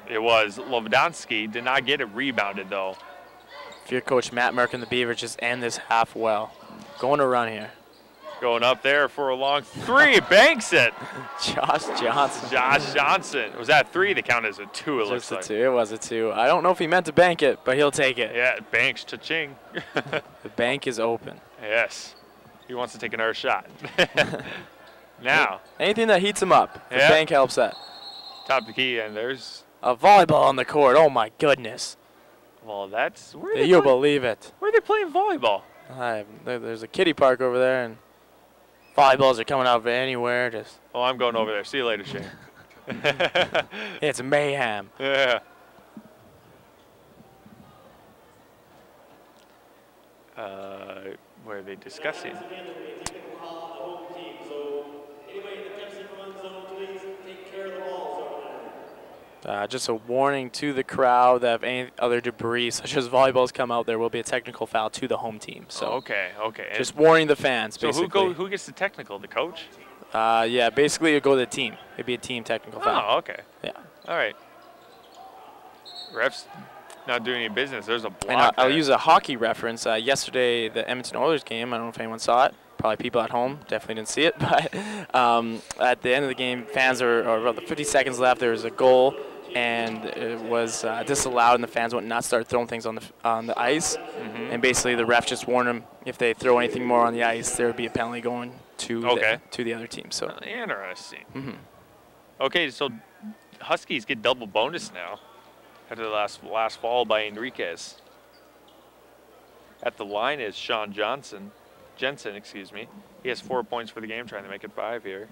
it was Lewandowski. Did not get it rebounded, though. If you're Coach Matt Merck and the Beavers, just end this half well. Going to run here. Going up there for a long three, banks it. Josh Johnson. Josh Johnson. Was that 3? They count as a 2, it looks like. Just a 2. It was a 2. I don't know if he meant to bank it, but he'll take it. Yeah, banks cha-ching. The bank is open. Yes. He wants to take another shot. Now. Anything that heats him up. The bank helps that. Top of the key, and there's a volleyball on the court. Oh, my goodness. Well, that's... You'll believe it. Where are they playing volleyball? There's a kiddie park over there, and volleyballs are coming out of anywhere. Just. Oh, I'm going over there. See you later, Shane. It's mayhem. Yeah. Where are they discussing? Just a warning to the crowd that if any other debris, such as volleyballs, come out, there will be a technical foul to the home team. So okay. Just warning the fans, basically. So who gets the technical? The coach? Yeah, basically you go to the team. It'd be a team technical foul. Oh, okay. Yeah. All right. Refs not doing any business. There's a block. And I'll use a hockey reference. Yesterday, the Edmonton Oilers game, I don't know if anyone saw it. Probably people at home definitely didn't see it. But at the end of the game, fans or about the 50 seconds left, there was a goal. And it was disallowed, and the fans went nuts, started throwing things on the ice. Mm-hmm. And basically, the ref just warned them if they throw anything more on the ice, there would be a penalty going to the other team. So interesting. Mm-hmm. Okay, so Huskies get double bonus now after the last fall by Enriquez. At the line is Sean Jensen. He has 4 points for the game, trying to make it 5 here.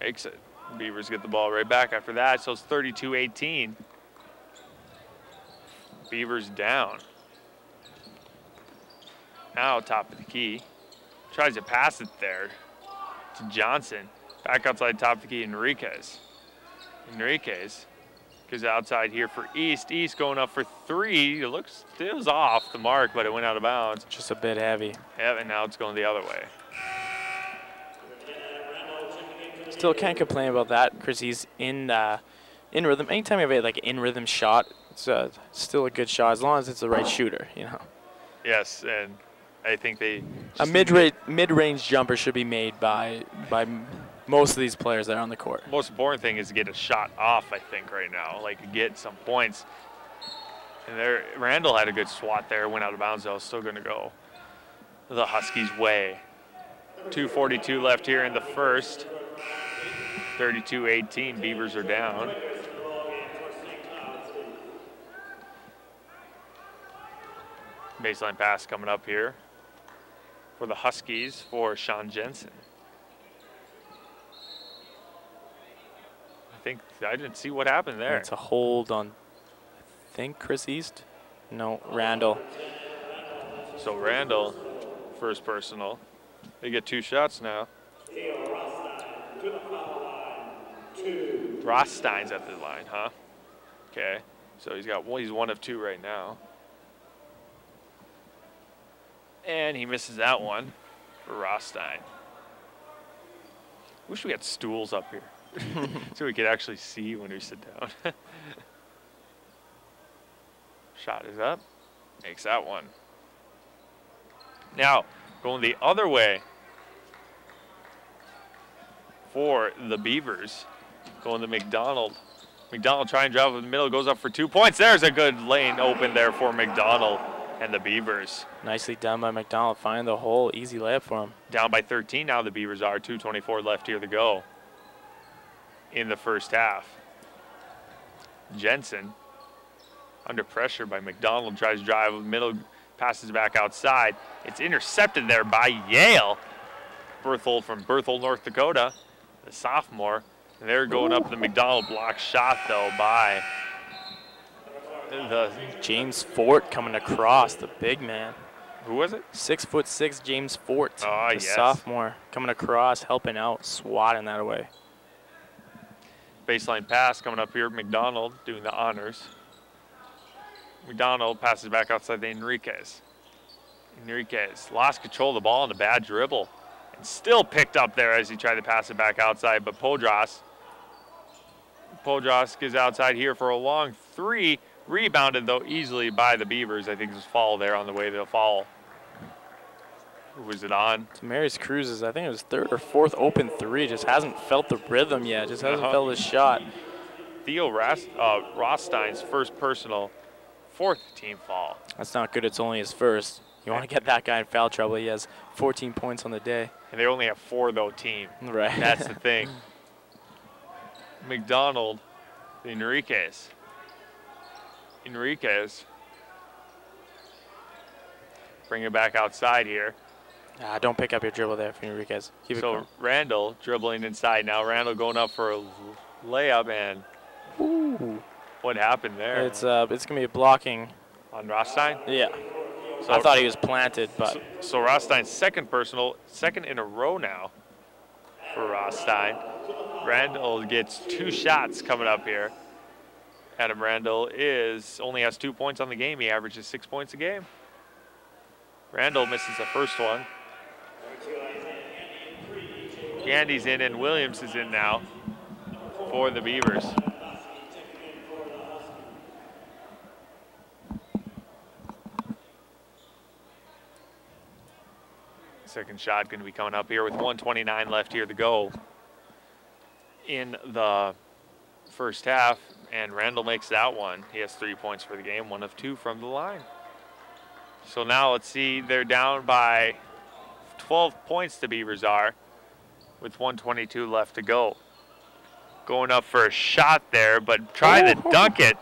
Makes it. Beavers get the ball right back after that, so it's 32-18. Beavers down. Now top of the key. Tries to pass it there to Johnson. Back outside top of the key, Enriquez. Enriquez goes outside here for East. East going up for 3. It was off the mark, but it went out of bounds. Just a bit heavy. Yeah, and now it's going the other way. Still can't complain about that because he's in rhythm. Anytime you have like an in-rhythm shot, it's still a good shot as long as it's the right shooter, you know. Yes, and I think they a mid-range jumper should be made by most of these players that are on the court. Most important thing is to get a shot off, I think, right now. Like, get some points. And there, Randall had a good swat there, went out of bounds, though. Still going to go the Huskies' way. 2:42 left here in the first. 32-18, Beavers are down. Baseline pass coming up here for the Huskies for Sean Jensen. I didn't see what happened there. It's a hold on, I think, Chris East. No, Randall. So Randall, first personal. They get 2 shots now. Rothstein's at the line, huh? Okay. So he's 1 of 2 right now. And he misses that one for Rothstein. Wish we had stools up here so we could actually see when we sit down. Shot is up. Makes that one. Now, going the other way for the Beavers. Going to McDonald. McDonald trying to drive over the middle, goes up for 2 points. There's a good lane open there for McDonald and the Beavers. Nicely done by McDonald, finding the hole. Easy layup for him. Down by 13 now the Beavers are. 2:24 left here to go in the first half. Jensen under pressure by McDonald, tries to drive over the middle, passes back outside. It's intercepted there by Yale. Berthold from Berthold, North Dakota, the sophomore. And they're going up the McDonald block shot, though, by the James Fort coming across, the big man. Who was it? 6'6" James Fort, the yes. Sophomore, coming across, helping out, swatting that away. Baseline pass coming up here. McDonald doing the honors. McDonald passes back outside to Enriquez. Enriquez lost control of the ball and a bad dribble. And still picked up there as he tried to pass it back outside, but Podras gets outside here for a long 3. Rebounded, though, easily by the Beavers. I think it was foul there on the way to the foul. Who was it on? Marius Cruz's, I think it was 3rd or 4th open 3. Just hasn't felt the rhythm yet. Just hasn't felt his shot. Theo Rothstein's first personal, 4th team foul. That's not good. It's only his first. You want to get that guy in foul trouble. He has 14 points on the day. And they only have 4, though, team. Right. That's the thing. McDonald, Enriquez. Bring it back outside here. Don't pick up your dribble there for Enriquez. Keep it going. Randall dribbling inside now. Randall going up for a layup, and what happened there? It's going to be a blocking. On Rothstein? Yeah. So I thought he was planted, but. So Rothstein's second personal, 2nd in a row now for Rothstein. Randall gets 2 shots coming up here. Adam Randall only has 2 points on the game. He averages 6 points a game. Randall misses the first one. Gandy's in and Williams is in now for the Beavers. Second shot going to be coming up here with 1:29 left here to go in the first half, and Randall makes that one. He has 3 points for the game, 1 of 2 from the line. So now let's see, they're down by 12 points, the Beavers are, with 1:22 left to go. Going up for a shot there, but trying to dunk it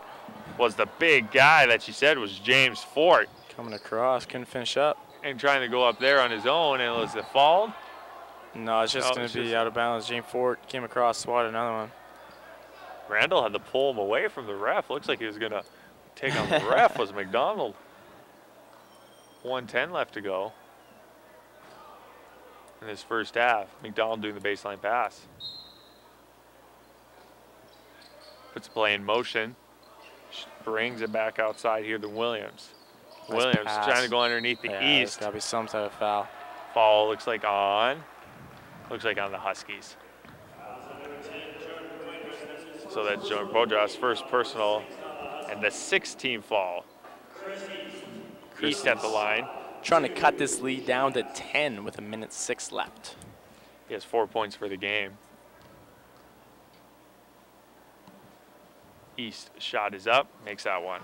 was the big guy that you said was James Fort. Coming across, couldn't finish up. And trying to go up there on his own, and was it fouled? No, it's just going to be out of bounds. James Fort came across, swatted another one. Randall had to pull him away from the ref. Looks like he was going to take on the ref. Was McDonald. 1:10 left to go in this first half. McDonald doing the baseline pass. Puts the play in motion. Brings it back outside here to Williams. Nice Williams pass. Trying to go underneath the East. There's got to be some type of foul. Foul looks like on the Huskies. So that's Joan Bodras' first personal and the 6th team foul. East at the line. Trying to cut this lead down to 10 with 1:06 left. He has 4 points for the game. East shot is up, makes that one.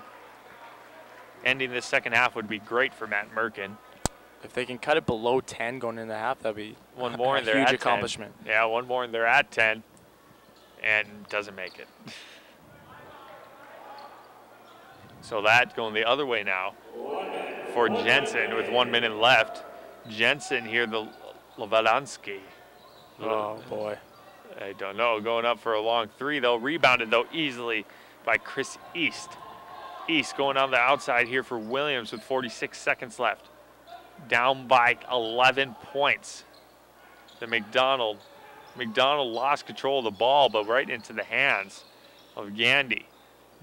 Ending this second half would be great for Matt Merkin. If they can cut it below 10 going into the half, that'd be one more and they're huge at accomplishment. 10. Yeah, one more and they're at 10, and doesn't make it. So that going the other way now for Jensen with 1 minute left. Jensen here, the Lovalansky. Oh, boy. I don't know. Going up for a long three, though. Rebounded, though, easily by Chris East. East going on the outside here for Williams with 46 seconds left. Down by 11 points. The McDonald lost control of the ball, but right into the hands of Gandy.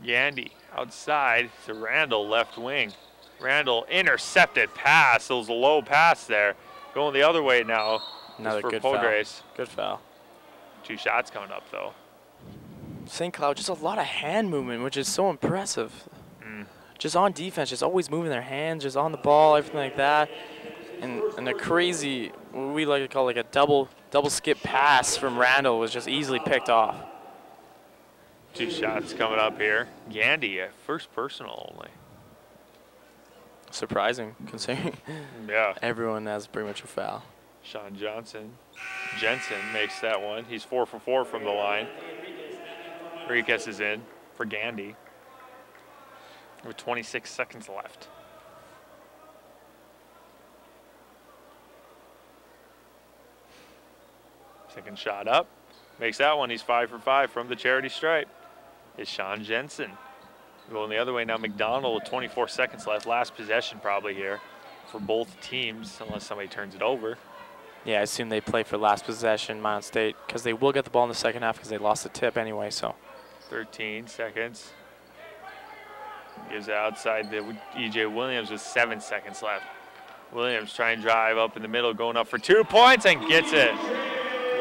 Gandy outside to Randall, left wing. Randall intercepted pass. It was a low pass there. Going the other way now. Another for good Pograce. foul. Good foul. 2 shots coming up, though. St. Cloud, just a lot of hand movement, which is so impressive. Just on defense, just always moving their hands, just on the ball, everything like that. And a crazy, what we like to call like a double skip pass from Randall was just easily picked off. 2 shots coming up here. Gandy, first personal only. Surprising, considering everyone has pretty much a foul. Sean Jensen makes that one. He's 4 for 4 from the line. Riquez is in for Gandy with 26 seconds left. Second shot up. Makes that one. He's 5 for 5 from the charity stripe. Is Sean Jensen. Going the other way now, McDonald with 24 seconds left. Last possession probably here for both teams, unless somebody turns it over. Yeah, I assume they play for last possession, Minot State, because they will get the ball in the second half because they lost the tip anyway. So 13 seconds. Gives it outside to E.J. Williams with 7 seconds left. Williams trying to drive up in the middle, going up for 2 points and gets it.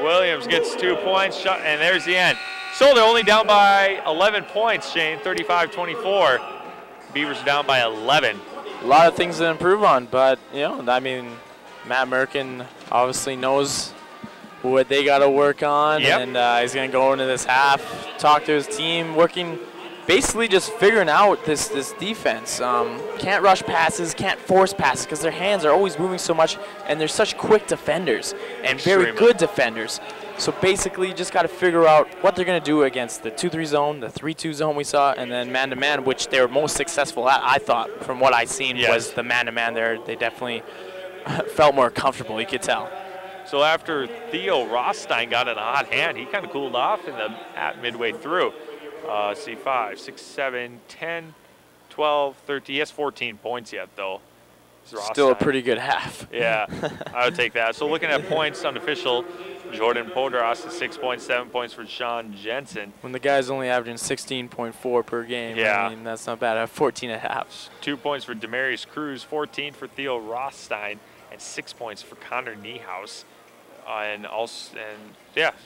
Williams gets 2 points, shot, and there's the end. So they're only down by 11 points, Shane, 35-24. Beavers are down by 11. A lot of things to improve on, but, you know, I mean, Matt Merkin obviously knows what they got to work on, and he's going to go into this half, talk to his team, working, basically just figuring out this defense. Can't rush passes, can't force passes because their hands are always moving so much, and they're such quick defenders and very good defenders. So basically just got to figure out what they're going to do against the 2-3 zone, the 3-2 zone we saw, and then man-to-man, which they were most successful at, I thought, from what I seen, was the man-to-man there. They definitely felt more comfortable, you could tell. So after Theo Rothstein got in a hot hand, he kind of cooled off at midway through. See, 5, 6, 7, 10, 12, 13. He has 14 points yet, though. Still a pretty good half. Yeah, I would take that. So looking at points, unofficial, Jordan Podras is 6 points, 7 points for Sean Jensen. When the guy's only averaging 16.4 per game, I mean, that's not bad. I have 14 and a half. 2 points for Demarius Cruz, 14 for Theo Rothstein, and 6 points for Connor Niehaus.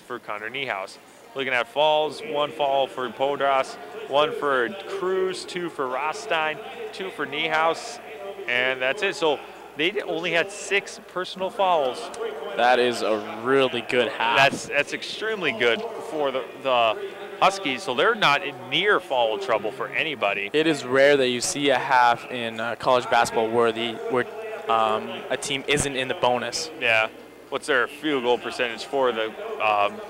For Connor Niehaus. Looking at falls, 1 fall for Podras, 1 for Cruz, 2 for Rothstein, 2 for Niehaus, and that's it. So they only had 6 personal fouls. That is a really good half. That's extremely good for the Huskies, so they're not in near foul trouble for anybody. It is rare that you see a half in college basketball where a team isn't in the bonus. Yeah. What's their field goal percentage for the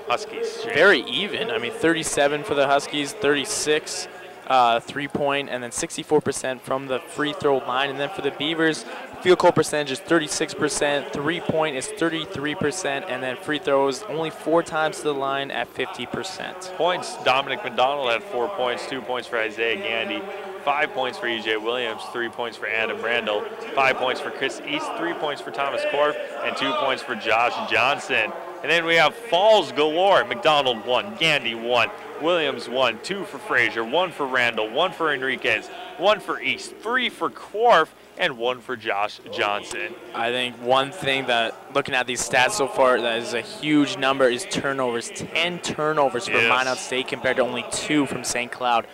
Huskies? Shane? Very even. I mean, 37 for the Huskies, 36 3-point, and then 64% from the free throw line. And then for the Beavers, field goal percentage is 36%, 3-point is 33%, and then free throws only 4 times to the line at 50%. Points, Dominic McDonald had 4 points, 2 points for Isaiah Gandy, 5 points for E.J. Williams, 3 points for Adam Randall, 5 points for Chris East, 3 points for Thomas Korf, and 2 points for Josh Johnson. And then we have falls galore. McDonald 1, Gandy 1, Williams 1, 2 for Frazier, 1 for Randall, 1 for Enriquez, 1 for East, 3 for Korf, and 1 for Josh Johnson. I think one thing that, looking at these stats so far, that is a huge number is turnovers. 10 turnovers for Minot State compared to only 2 from St. Cloud.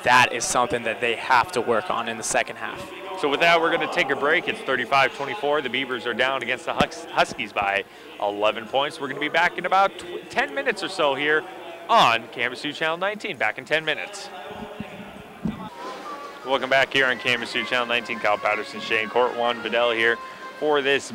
That is something that they have to work on in the second half. So with that, we're going to take a break. It's 35-24. The Beavers are down against the Huskies by 11 points. We're going to be back in about 10 minutes or so here on MSU Channel 19. Back in 10 minutes. Welcome back here on MSU Channel 19. Kyle Patterson, Shayne, Court 1, Vidal here for this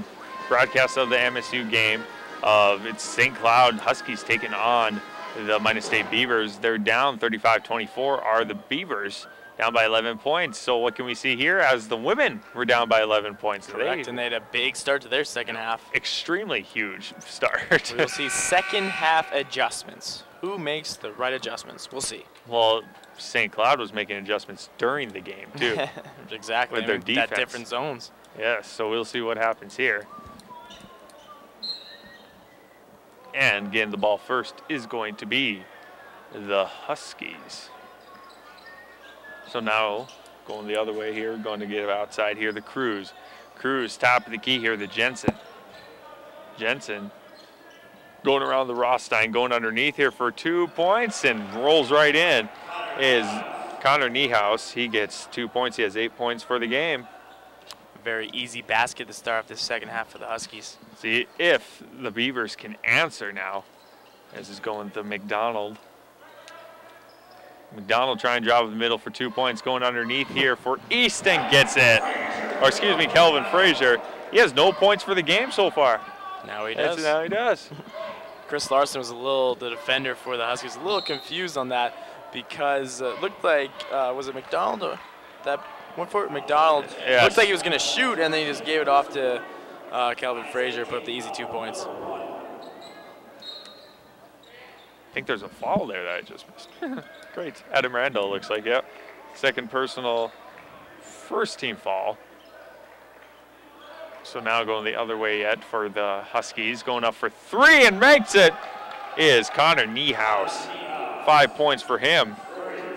broadcast of the MSU game. It's St. Cloud Huskies taking on the Minot State Beavers. They're down 35-24. Are the Beavers down by 11 points? So what can we see here as the women were down by 11 points? Correct, and they had a big start to their second half. Extremely huge start. We'll see second half adjustments. Who makes the right adjustments? We'll see. Well, St. Cloud was making adjustments during the game too. Exactly. With their defense. At different zones. Yes, so we'll see what happens here. And getting the ball first is going to be the Huskies. So now going the other way here, going to get outside here, the Crews. Crews top of the key here, the Jensen. Jensen going around the Rothstein, going underneath here for 2 points and rolls right in is Connor Niehaus. He gets 2 points. He has 8 points for the game. Very easy basket to start off the second half for the Huskies. See if the Beavers can answer now. This is going to McDonald. McDonald trying to drive in the middle for 2 points. Going underneath here for Easton, gets it. Or excuse me, Kelvin Frazier. He has no points for the game so far. Now he does. Now he does. Chris Larson was the defender for the Huskies, a little confused on that because it looked like, was it McDonald or that went for it? McDonald. Yes. Looked like he was going to shoot, and then he just gave it off to Kelvin Frazier, put up the easy 2 points. I think there's a foul there that I just missed. Great. Adam Randall looks like, yep. Second personal, first team foul. So now going the other way yet for the Huskies. Going up for 3 and makes it is Connor Niehaus. 5 points for him.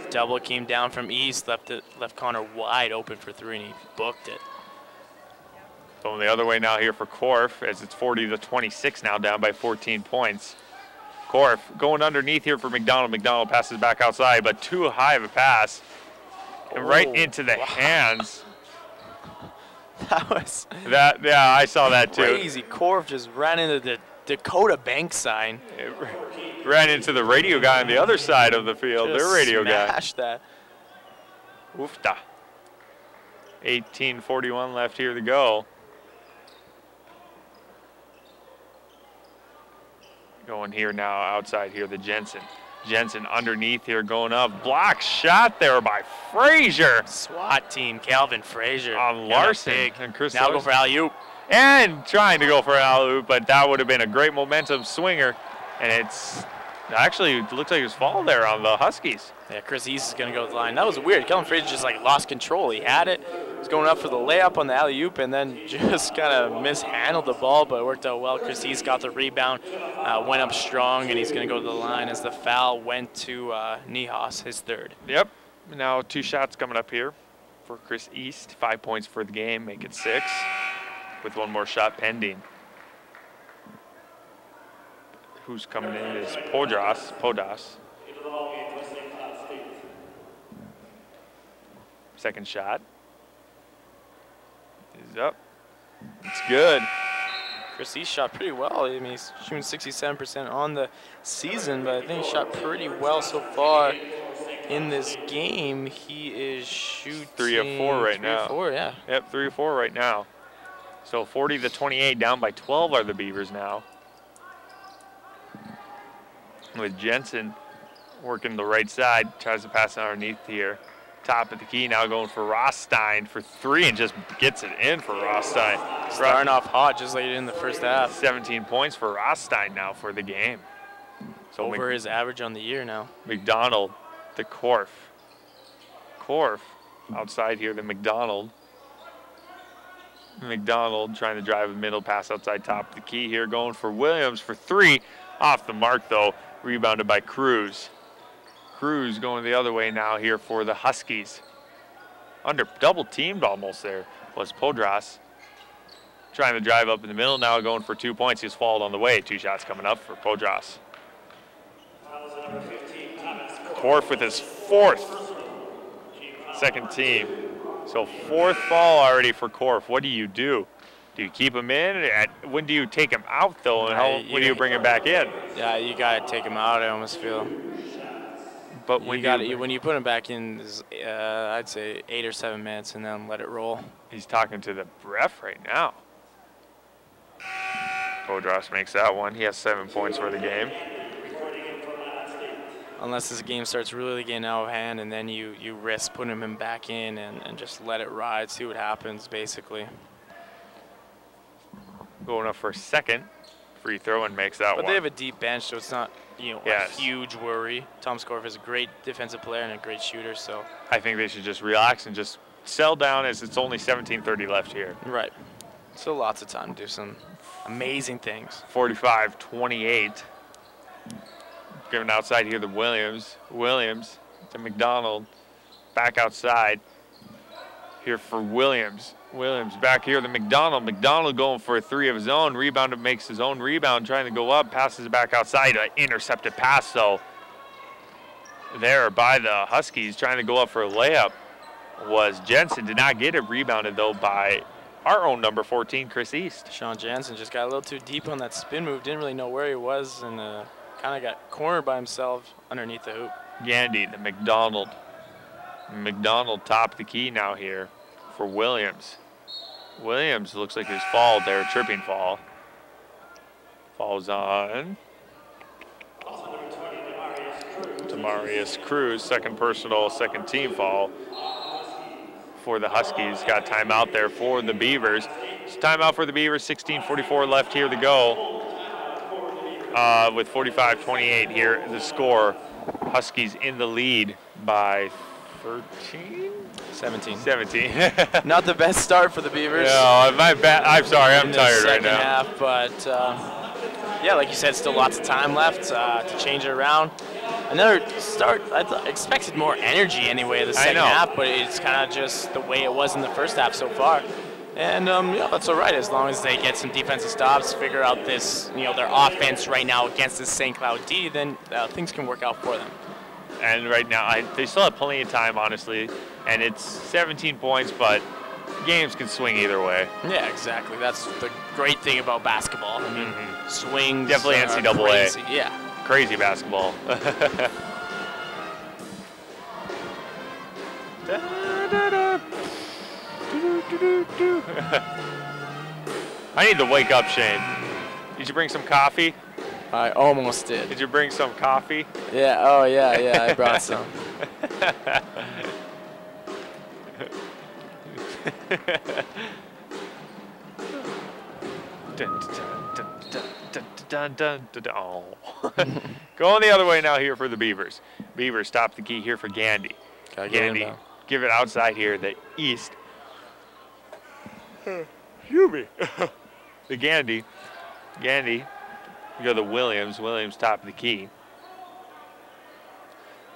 Double came down from East, left Connor wide open for 3, and he booked it. Going the other way now here for Korf as it's 40-26 now, down by 14 points. Korf going underneath here for McDonald. McDonald passes back outside, but too high of a pass. And right into the hands. That was yeah, I saw that too. Crazy. Korf just ran into the Dakota Bank sign. It ran into the radio guy on the other side of the field. Just their radio guy. Smashed that. Oofta. 18:41 left here to go. Going here now, outside here, the Jensen. Jensen underneath here, going up. Block shot there by Frazier. SWAT team, Calvin Frazier. On Larson. And Chris now go for alley-oop. And trying to go for an alley-oop, but that would have been a great momentum swinger. And it's actually, it looks like it was fall there on the Huskies. Yeah, Chris East is going to go to the line. That was weird. Calvin Frazier just like lost control. He had it. He was going up for the layup on the alley-oop and then just kind of mishandled the ball, but it worked out well. Chris East got the rebound, went up strong, and he's going to go to the line as the foul went to Niehaus, his third. Yep. Now 2 shots coming up here for Chris East. 5 points for the game, make it 6 with 1 more shot pending. Who's coming in is Podas. Second shot is up. It's good. Chris East shot pretty well. I mean, he's shooting 67% on the season, but I think he shot pretty well so far in this game. He is shooting 3 of 4 right now. 3 of 4, yeah. Yep, 3 of 4 right now. So 40-28, down by 12 are the Beavers now. With Jensen working the right side, tries to pass it underneath here. Top of the key now going for Rothstein for 3 and just gets it in for Rothstein. Starting off hot just like he did in the first half. 17 points for Rothstein now for the game. So over his average on the year now. McDonald to Korf. Korf outside here to McDonald. McDonald trying to drive a middle pass outside top of the key here, going for Williams for 3. Off the mark though, rebounded by Cruz. Cruz going the other way now here for the Huskies. Under double teamed almost there was Podras. Trying to drive up in the middle, now going for 2 points. He's fouled on the way. 2 shots coming up for Podras. Korf with his 4th. Second team. So 4th foul already for Korf. What do you do? Do you keep him in? When do you take him out, though, and when do you bring him back in? Yeah, you got to take him out, I almost feel. But when you put him back in, I'd say 8 or 7 minutes, and then let it roll. He's talking to the ref right now. Podros makes that one. He has 7 points for the game. Unless this game starts really getting out of hand, and then you risk putting him back in and just let it ride, see what happens, basically. Going up for a second free throw and makes that one. But they have a deep bench, so it's not a huge worry. Tom Skorf is a great defensive player and a great shooter, so I think they should just relax and just settle down as it's only 17:30 left here. Right. So lots of time to do some amazing things. 45-28. Given outside here to Williams. Williams to McDonald. Back outside here for Williams. Williams back here to McDonald. McDonald going for a 3 of his own. Rebound, makes his own rebound, trying to go up, passes it back outside. An intercepted pass, though, there by the Huskies. Trying to go up for a layup was Jensen. Did not get it. Rebounded, though, by our own number 14, Chris East. Sean Jansen just got a little too deep on that spin move. Didn't really know where he was, and kind of got cornered by himself underneath the hoop. Gandy, the McDonald. McDonald top the key now here for Williams. Williams looks like he's fouled there, tripping fall. Falls on Demarius Cruz, second personal, second team foul for the Huskies. Got timeout there for the Beavers. It's timeout for the Beavers, 16:44 left here to go. With 45-28 here, the score. Huskies in the lead by 13? 17. 17. Not the best start for the Beavers. No, I'm sorry, I'm tired right now. Half, but yeah, like you said, still lots of time left to change it around. Another start, I expected more energy anyway in the second half, but it's kind of just the way it was in the first half so far. And yeah, that's all right as long as they get some defensive stops, figure out this, their offense right now against this St. Cloud D, then things can work out for them. And right now, they still have plenty of time, honestly, and it's 17 points, but games can swing either way. Yeah, exactly. That's the great thing about basketball. I mean, swings. Definitely NCAA. Crazy. Yeah. Crazy basketball. I need to wake up, Shayne. Did you bring some coffee? I almost did. Did you bring some coffee? Yeah, oh yeah, I brought some. Oh. Going the other way now here for the Beavers. Beavers stop the key here for Gandy. Gandy, give it outside here, the East. Excuse me. The Gandy. You go to Williams. Williams top of the key.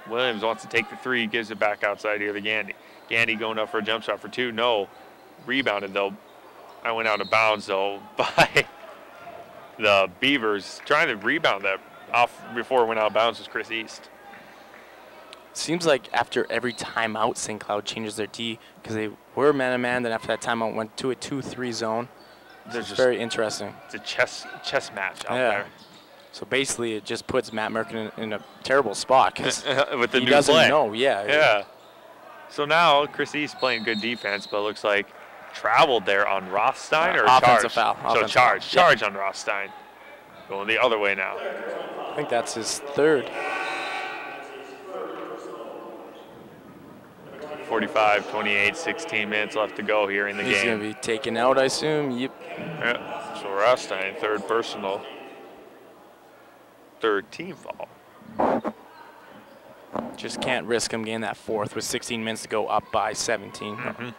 Williams wants to take the 3, gives it back outside here to Gandy. Gandy going up for a jump shot for 2. No. Rebounded, though. I went out of bounds, though, by the Beavers. Trying to rebound that off before it went out of bounds was Chris East. Seems like after every timeout, St. Cloud changes their D because they were man-to-man. Then after that timeout, went to a 2-3 zone. It's very interesting. It's a chess match out there. So basically, it just puts Matt Merkin in a terrible spot because with the he new doesn't play. know. Yeah. So now Chris East playing good defense, but it looks like traveled there on Rothstein or offensive charge. Foul. So charge on Rothstein. Going the other way now. I think that's his 3rd. 45-28, 16 minutes left to go here in the game. He's going to be taken out, I assume. Yep. Yeah. So Rothstein, 3rd personal. 3rd team foul. Just can't risk him getting that 4th with 16 minutes to go up by 17.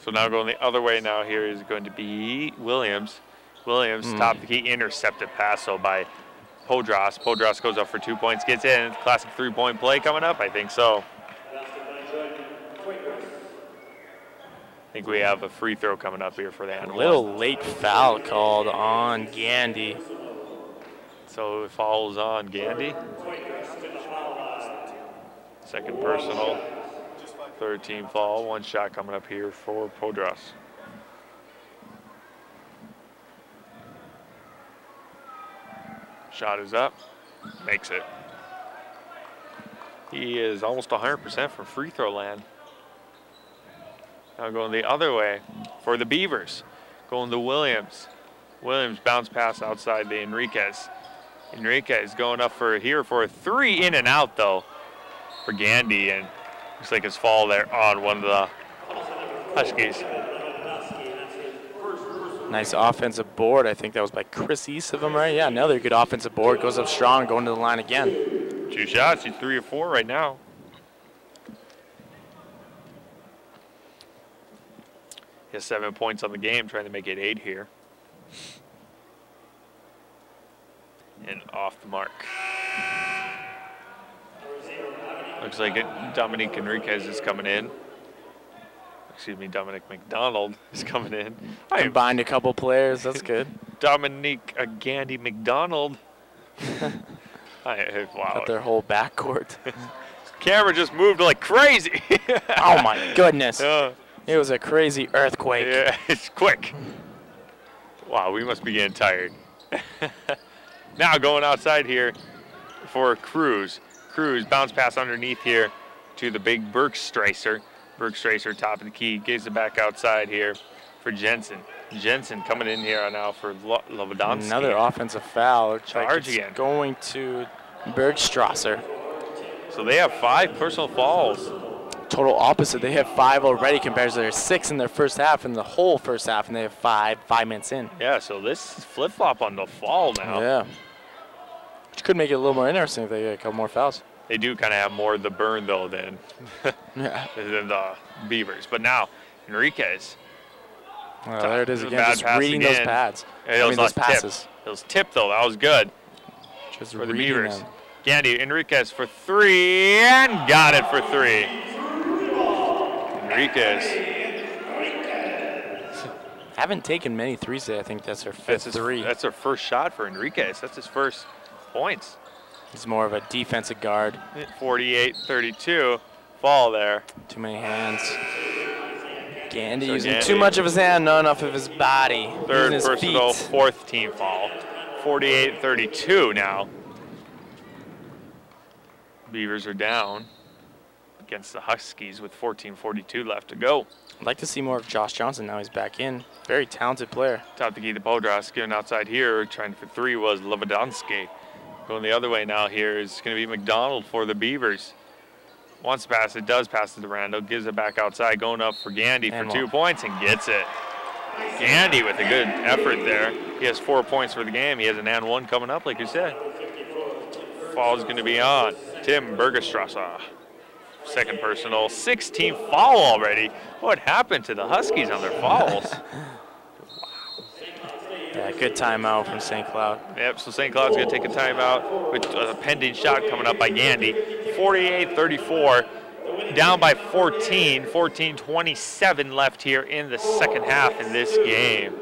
So now going the other way now here is going to be Williams. Williams top the key, intercepted pass so by Podros. Podros goes up for 2 points, gets in. Classic 3-point play coming up? I think so. I think we have a free throw coming up here for the Animals. A little late foul called on Gandy. So it falls on Gandy. Second personal. Third team foul. One shot coming up here for Podras. Shot is up. Makes it. He is almost 100% from free throw land. Now going the other way for the Beavers. Going to Williams. Williams bounce pass outside the Enriquez. Enriquez going up for a three, in and out though for Gandy, and looks like his fall there on one of the Huskies. Nice offensive board. I think that was by Chris East, if I'm right. Yeah, another good offensive board. Goes up strong, going to the line again. 2 shots. He's 3 of 4 right now. He has 7 points on the game, trying to make it 8 here. And off the mark. Looks like Dominique Enriquez is coming in. Excuse me, Dominic McDonald is coming in. Combined a couple players. That's good. Dominique Gandy McDonald. Wow. Got their whole backcourt. Camera just moved like crazy. Oh my goodness. It was a crazy earthquake. Yeah, it's quick. Wow, we must be getting tired. Now going outside here for Cruz. Cruz bounce pass underneath here to the big Bergstreiser. Bergstreiser top of the key, gives it back outside here for Jensen. Jensen coming in here now for Lovodonsky. Another offensive foul. Charge again. Going to Bergstrasser. So they have 5 personal fouls. Total opposite. They have 5 already compared to their 6 in their first half, in the whole first half, and they have 5 minutes in. Yeah, so this is flip-flop on the fall now. Yeah. Which could make it a little more interesting if they get a couple more fouls. They do kind of have more of the burn, though, than the Beavers. But now, Enriquez. Well, there it is again, just reading those pads. Those passes. It was tipped, though. That was good. Just for the reading Beavers. them. Gandy Enriquez for 3, and got it for 3. Enriquez. Haven't taken many threes today. I think that's their 5th three. That's their first shot for Enriquez. That's his first points. He's more of a defensive guard. 48-32. Fall there. Too many hands. Gandy using too much of his hand, not enough of his body. Third personal, 4th team foul. 48-32 now. Beavers are down against the Huskies with 14:42 left to go. I'd like to see more of Josh Johnson now he's back in. Very talented player. Top to key the Podras, giving outside here, trying for 3 was Lovodonsky. Going the other way now here is going to be McDonald for the Beavers. Wants to pass it, does pass it to Randall, gives it back outside, going up for Gandy for 2 points and gets it. Gandy with a good effort there. He has 4 points for the game. He has an and 1 coming up, like you said. Foul is going to be on Tim Bergestrasser. Second personal, 6-team foul already. What happened to the Huskies on their fouls? Yeah, good timeout from St. Cloud. Yep, so St. Cloud's going to take a timeout with a pending shot coming up by Gandy. 48-34, down by 14. 14-27 left here in the second half in this game.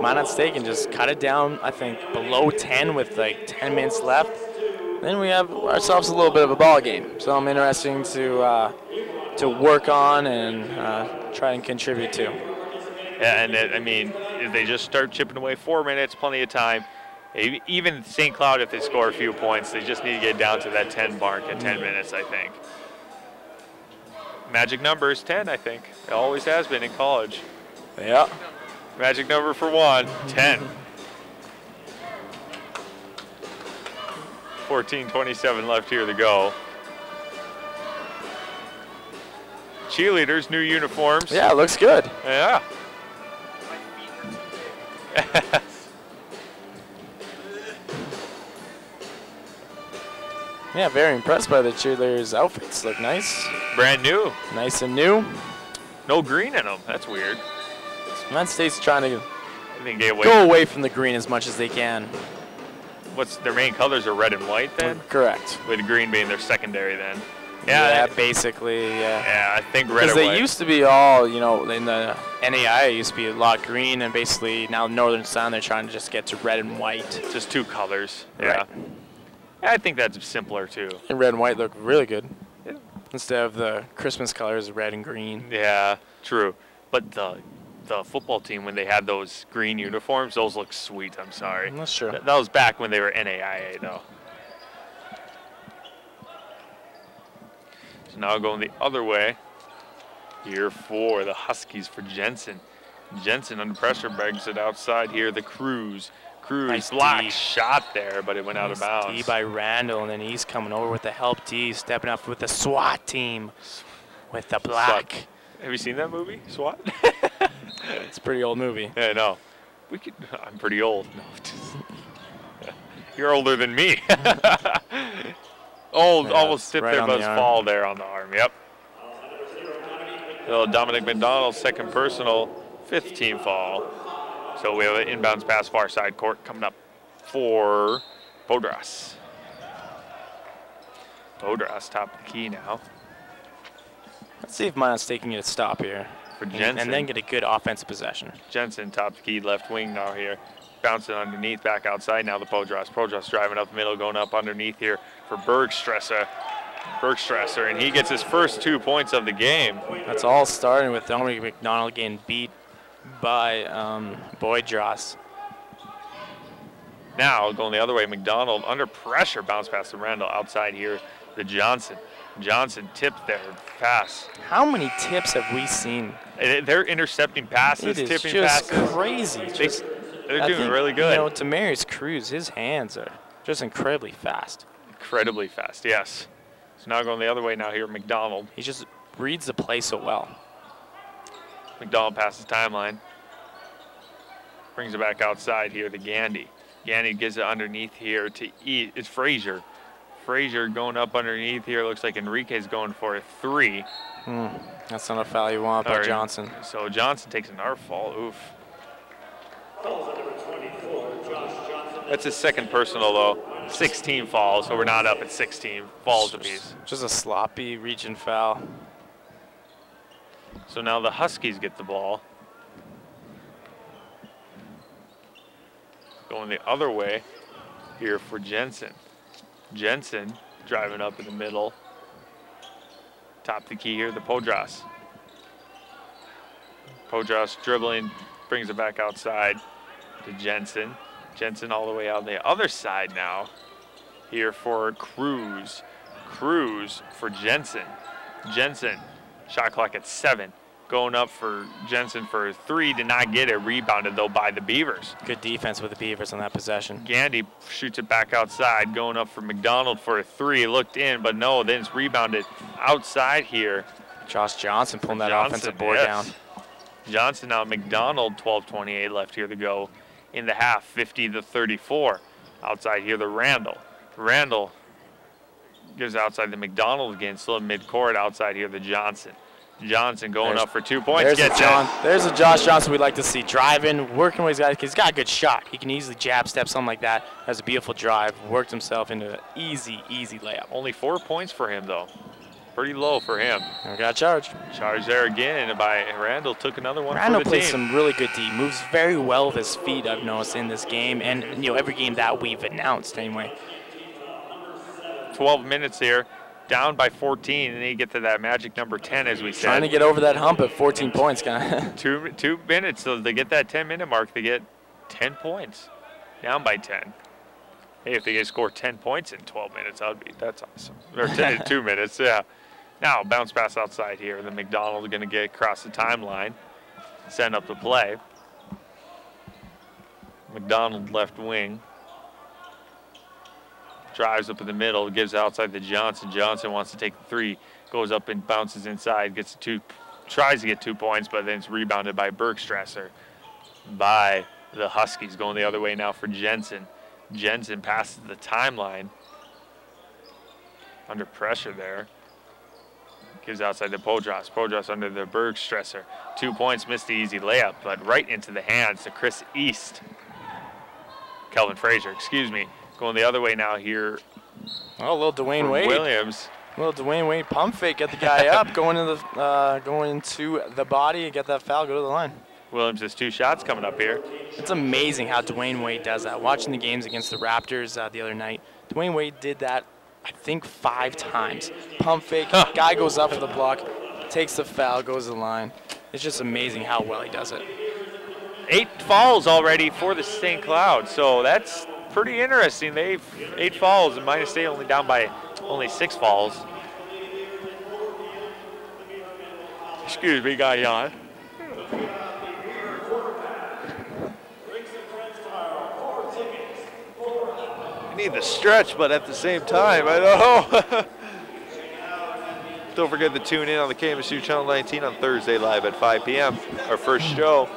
Minot State can just cut it down, I think, below 10 with like 10 minutes left. Then we have ourselves a little bit of a ball game. So I'm interested to work on and try and contribute to. Yeah, and I mean, if they just start chipping away 4 minutes, plenty of time. Even St. Cloud, if they score a few points, they just need to get down to that 10 mark in 10 minutes, I think. Magic number is 10, I think. It always has been in college. Yeah. Magic number for 1, 10. 14:27 left here to go. Cheerleaders, new uniforms. Yeah, it looks good. Yeah. Yeah, very impressed by the cheerleaders' outfits. Look nice. Brand new. Nice and new. No green in them. That's weird. Minot State's trying to go away from the green as much as they can. What's their main colors are red and white then? Correct. With green being their secondary then. Yeah, basically, yeah. Yeah, I think red and white. Because they used to be all, in the NAI, it used to be a lot green, and basically now Northern Sound, they're trying to just get to red and white. Just 2 colors. Yeah. Right. I think that's simpler too. And red and white look really good. Yeah. Instead of the Christmas colors, red and green. Yeah, true. But the football team, when they had those green uniforms, those look sweet. I'm sorry. That's true. That was back when they were NAIA, though. So now going the other way. Here for the Huskies for Jensen. Jensen under pressure, begs it outside here. The Cruz. Nice block D. shot there, but it went out of bounds. D by Randall, and then he's coming over with the help D, stepping up with the SWAT team with the black. SWAT. Have you seen that movie, SWAT? It's a pretty old movie. Yeah, I know. I'm pretty old. No, you're older than me. Old, Yeah, almost tipped right there, on but the arm. fall there on the arm. Yep. So Dominic McDonald, second personal, 5th team fall. So we have an inbounds pass far side court coming up for Bodras. Bodras top of the key now. Let's see if Minot's taking a stop here. For Jensen. And then get a good offensive possession. Jensen top of the key, left wing now here. Bouncing underneath, back outside now the Podras. Podras driving up the middle, going up underneath here for Bergstresser. And he gets his first 2 points of the game. That's all starting with Dominic McDonald getting beat by Boydras. Now going the other way, McDonald under pressure, bounce past the Randall outside here, the Johnson. Johnson tipped there, pass. How many tips have we seen? They're intercepting passes, It is tipping just passes. crazy. They're I doing think, really good. You know, Demarius Cruz, his hands are just incredibly fast. Incredibly fast, yes. So now going the other way now here, McDonald. He just reads the play so well. McDonald passes timeline. Brings it back outside here to Gandy. Gandy gives it underneath here to E. It's Frazier. Frazier going up underneath here. Looks like Enrique's going for a 3. That's not a foul you want by Johnson. So Johnson takes another fall. Oof. That's his second personal, though. 16 falls, so we're not up at 16 falls apiece. Just a sloppy reach and foul. So now the Huskies get the ball. Going the other way here for Jensen. Jensen driving up in the middle. Top the key here, the Podras. Podras dribbling, brings it back outside to Jensen. Jensen all the way out the other side now. Here for Cruz. Cruz for Jensen. Jensen, shot clock at 7. Going up for Jensen for a 3, did not get it. Rebounded, though, by the Beavers. Good defense with the Beavers on that possession. Gandy shoots it back outside, going up for McDonald for a 3. Looked in, but no, then it's rebounded outside here. Josh Johnson pulling that Johnson, offensive board down. Johnson now McDonald, 12:28 left here to go in the half, 50-34. Outside here, the Randall. Randall gives outside the McDonald again, still in midcourt. Outside here, the Johnson. Johnson going up for 2 points. There's a Josh Johnson we'd like to see. Driving, working with his guys. He's got a good shot. He can easily jab step, something like that. Has a beautiful drive. Worked himself into an easy layup. Only 4 points for him, though. Pretty low for him. And we got charged. Charged there again by Randall. Took another one Randall for the plays team. some really good D. Moves very well with his feet, I've noticed, in this game. And, you know, every game that we've announced anyway. 12 minutes here. Down by 14, and then you get to that magic number 10, as we said. Trying to get over that hump at 14 points, kind of. 2 minutes, so they get that 10-minute mark, they get 10 points. Down by 10. Hey, if they could score 10 points in 12 minutes, that's awesome. Or 10 2 minutes, yeah. Now, bounce pass outside here. The McDonald's going to get across the timeline, send up the play. McDonald left wing. Drives up in the middle, gives outside to Johnson. Johnson wants to take the 3, goes up and bounces inside, gets 2, tries to get 2 points, but then it's rebounded by Bergstrasser by the Huskies. Going the other way now for Jensen. Jensen passes the timeline. Under pressure there. Gives outside to Podras. Podras under the Bergstrasser. 2 points, missed the easy layup, but right into the hands to Chris East. Kelvin Frazier, excuse me. Going the other way now here. Oh, a little Dwayne Wade. Williams. A little Dwayne Wade pump fake, get the guy up, going into the body, and get that foul, go to the line. Williams has 2 shots coming up here. It's amazing how Dwayne Wade does that. Watching the games against the Raptors the other night, Dwayne Wade did that I think 5 times. Pump fake, guy goes up for the block, takes the foul, goes to the line. It's just amazing how well he does it. 8 fouls already for the St. Cloud, so that's pretty interesting. They've 8 fouls, and Minot State only down by only 6 fouls. Excuse me, got yawn. I need the stretch, but at the same time, I don't know. Don't forget to tune in on the KMSU Channel 19 on Thursday live at 5 p.m. Our first show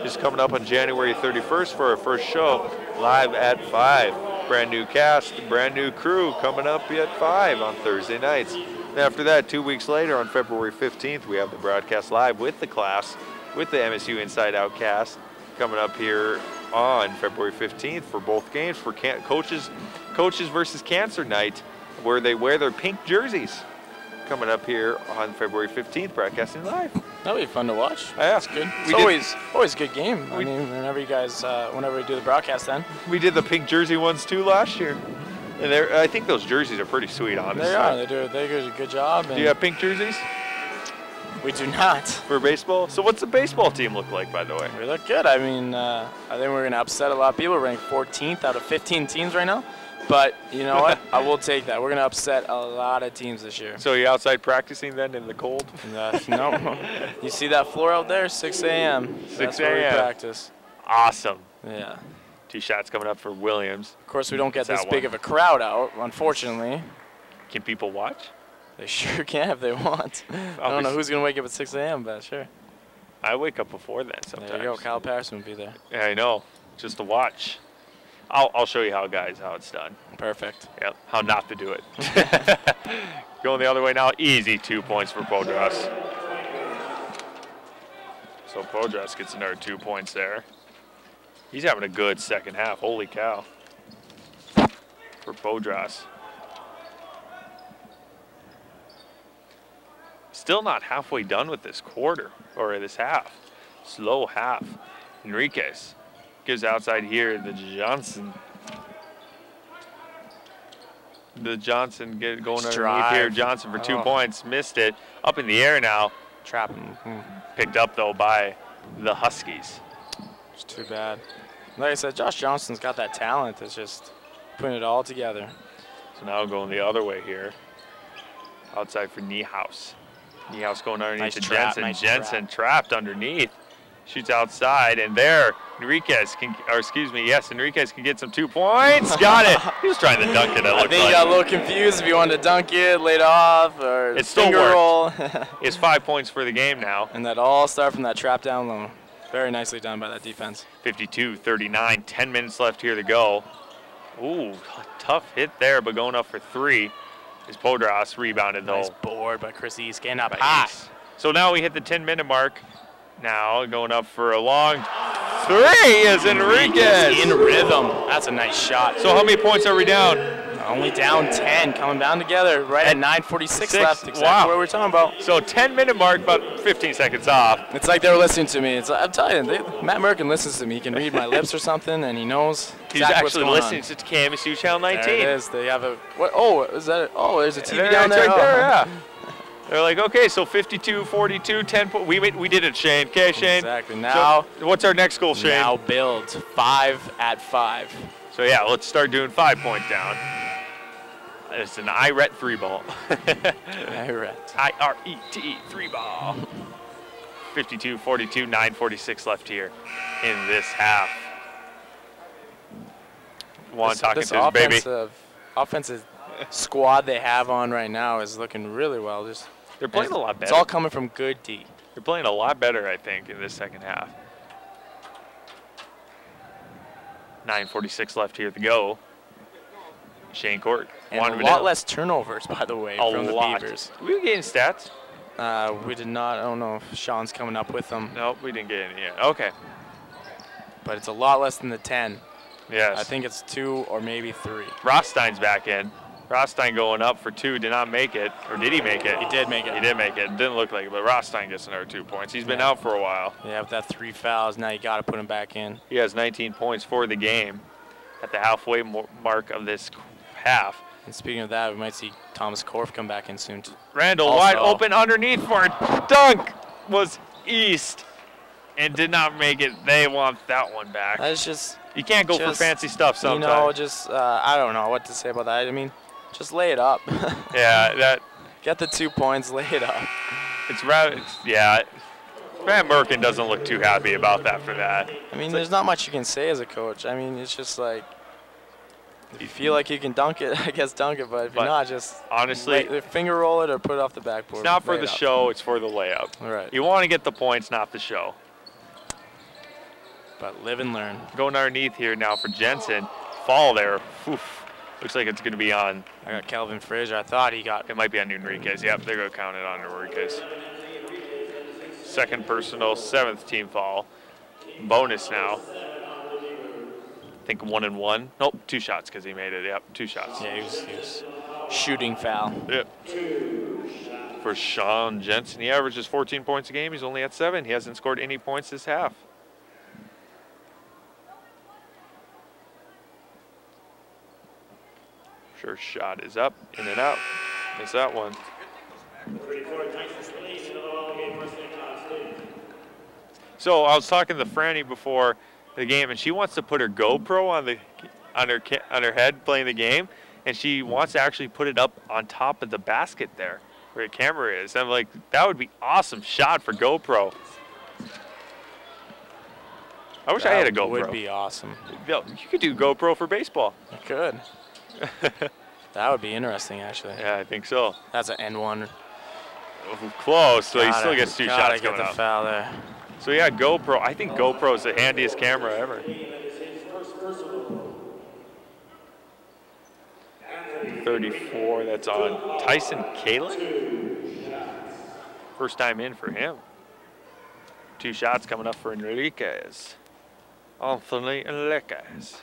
is coming up on January 31st for our first show live at 5. Brand new cast, brand new crew coming up at 5 on Thursday nights. And after that, 2 weeks later on February 15th, we have the broadcast live with the class, with the MSU Inside Out cast coming up here on February 15th for both games for coaches versus Cancer Night, where they wear their pink jerseys. Coming up here on February 15th, broadcasting live. That'll be fun to watch. Yeah. That's good. It's always a good game. I mean, whenever you guys, whenever we do the broadcast then. We did the pink jersey ones too last year. And I think those jerseys are pretty sweet, honestly. They are. They do a good job. Do you have pink jerseys? We do not. For baseball? So what's the baseball team look like, by the way? We look good. I mean, I think we're going to upset a lot of people. We're ranked 14th out of 15 teams right now. But you know what? I will take that. We're going to upset a lot of teams this year. So you're outside practicing then in the cold? No. You see that floor out there? 6 a.m. 6 That's where we practice. Awesome. Yeah. 2 shots coming up for Williams. Of course, we don't get this big of a crowd out, unfortunately. Can people watch? They sure can if they want. I don't know who's going to wake up at 6 a.m., but sure. I wake up before then sometimes. There you go. Kyle Patterson will be there. Yeah, I know. Just to watch. I'll show you how it's done. Perfect. Yep, how not to do it. Going the other way now, easy 2 points for Podras. So Podras gets another 2 points there. He's having a good second half, holy cow. For Podras. Still not halfway done with this quarter, or this half. Slow half. Enriquez gives outside here, the Johnson. The Johnson going underneath here. Johnson for 2 points, missed it. Up in the air now. Trapping. Picked up though by the Huskies. It's too bad. Like I said, Josh Johnson's got that talent. It's just putting it all together. So now going the other way here. Outside for Niehaus. Niehaus going underneath to Jensen. Jensen trapped underneath. Shoots outside, and there, Enriquez can get some 2 points. Got it. He was trying to dunk it. I think he got a little confused if he wanted to dunk it, laid off, or it still worked. It's 5 points for the game now. And that all started from that trap down low. Very nicely done by that defense. 52-39, 10 minutes left here to go. Ooh, tough hit there, but going up for 3 is Podras. Rebounded though. Nice board by Chris East, getting up high. So now we hit the 10-minute mark. Now going up for a long 3 is Enriquez. In rhythm. That's a nice shot. So how many points are we down? Only down 10, coming down together right at 9:46 left. Exactly what we're talking about. So 10-minute mark, about 15 seconds off. It's like they were listening to me. I'm telling you, Matt Merkin listens to me. He can read my lips or something, and he knows exactly He's actually what's going listening on. to KMSU Channel 19. There it is. They have a what? Oh, is that? Oh, there's a TV down there. Right there, yeah. They're like, okay, so 52-42, 10 points. We did it, Shane. Okay, Shane. Exactly. Now, so what's our next goal, Shane? Now build 5 at 5. So yeah, let's start doing 5-point down. It's an IRET 3-ball. IRET. I-R-E-T 3-ball. 52-42, 9:46 left here in this half. Juan talking to his baby. Offensive squad they have on right now is looking really well. They're playing a lot better. It's all coming from good D. They're playing a lot better, I think, in this second half. 9:46 left here to go. Shane Court. And a lot less turnovers, by the way, from the Beavers. We getting stats? We did not. I don't know if Sean's coming up with them. Nope, we didn't get any yet. Okay. But it's a lot less than the 10. Yes. I think it's 2 or maybe 3. Rothstein's back in. Rothstein going up for 2, did not make it. Or did he make it? He did make it. He did make it. Didn't look like it, but Rothstein gets another 2 points. He's been out for a while. Yeah, with that 3 fouls, now you got to put him back in. He has 19 points for the game at the halfway mark of this half. And speaking of that, we might see Thomas Korf come back in soon. Randall wide open underneath for a dunk. Was East and did not make it. They want that one back. That's just. You can't go for fancy stuff sometimes. You know, just I don't know what to say about that. I mean, just lay it up. Yeah, that. Get the 2 points, lay it up. Yeah. Matt Merkin doesn't look too happy about that for that. I mean, there's not much you can say as a coach. I mean, it's just like, if you feel like you can dunk it, I guess dunk it. But if you're not, just honestly, finger roll it or put it off the backboard. It's not for the show, it's for the layup. Right. You want to get the points, not the show. But live and learn. Going underneath here now for Jensen. Fall there. Oof. Looks like it's going to be on. I got Kelvin Frazier. I thought he got. It might be on Enriquez. Yep, they're going to count it on Enriquez. Second personal, 7th team foul. Bonus now. I think 1 and 1. Nope, 2 shots because he made it. Yep, 2 shots. Yeah, he was shooting foul. Yep. For Sean Jensen, he averages 14 points a game. He's only at 7. He hasn't scored any points this half. First shot is up, in and out. Miss that one. So I was talking to Franny before the game, and she wants to put her GoPro on her head playing the game, and she wants to actually put it up on top of the basket there where the camera is. I'm like, that would be awesome shot for GoPro. I wish I had a GoPro. That would be awesome. You could do GoPro for baseball. I could. That would be interesting, actually. Yeah, I think so. That's an N1. Close, so he still gets 2 shots coming up. Get the foul there. So yeah, GoPro. I think GoPro is the handiest camera ever. 34, that's on Tyson Kalin. First time in for him. 2 shots coming up for Enriquez. Anthony Enriquez.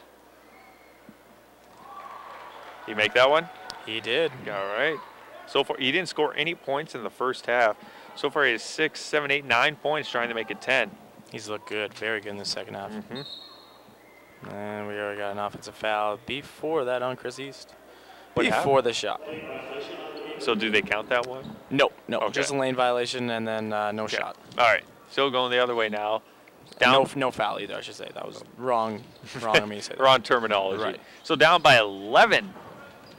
He make that one? He did. All right. So far, he didn't score any points in the first half. So far, he has 6, 7, 8, 9 points, trying to make it 10. He's looked good, very good in the second half. Mm-hmm. And we already got an offensive foul before that on Chris East. What before happened? the shot. So do they count that one? No, Okay. just a lane violation and then no shot. All right. Still going the other way now. Down. No foul either, I should say. That was wrong of me to say that. Wrong terminology. Right. So down by 11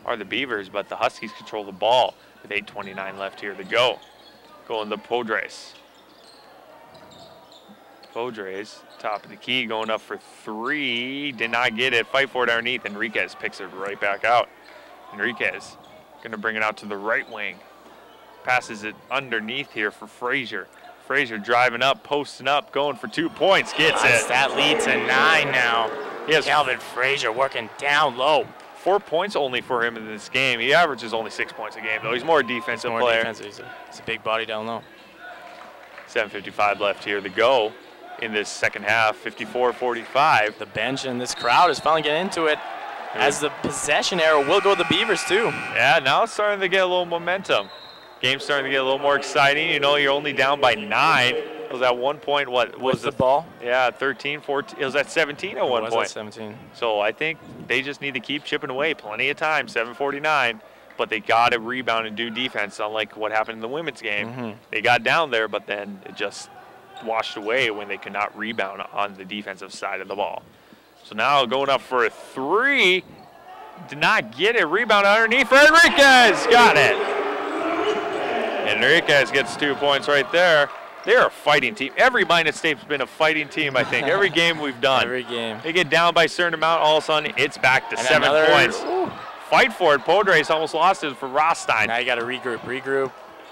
are the Beavers, but the Huskies control the ball with 8:29 left here to go. Going to Podres. Podres, top of the key, going up for 3. Did not get it. Fight for it underneath. Enriquez picks it right back out. Enriquez going to bring it out to the right wing. Passes it underneath here for Frazier. Frazier driving up, posting up, going for 2 points. Gets it. That lead to 9 now. He has Calvin Frazier working down low. 4 points only for him in this game. He averages only 6 points a game, though. He's more a defensive player. Defensive. He's a big body down low. 7:55 left here to go in this second half. 54-45. The bench and this crowd is finally getting into it. As the possession arrow will go to the Beavers, too. Yeah, now it's starting to get a little momentum. Game's starting to get a little more exciting. You know, you're only down by 9. It was at one point, what was the ball? Yeah, 13, 14. It was at 17 at one point. It was at 17. So I think they just need to keep chipping away. Plenty of time, 7:49. But they got to rebound and do defense, unlike what happened in the women's game. Mm-hmm. They got down there, but then it just washed away when they could not rebound on the defensive side of the ball. So now going up for a 3. Did not get it. Rebound underneath for Enriquez. Got it. Enriquez gets 2 points right there. They're a fighting team. Every Minot State's been a fighting team, I think. Every game we've done. Every game. They get down by a certain amount, all of a sudden it's back to And 7 points. Ooh. Fight for it. Podres almost lost it for Rostein. Now you got to regroup.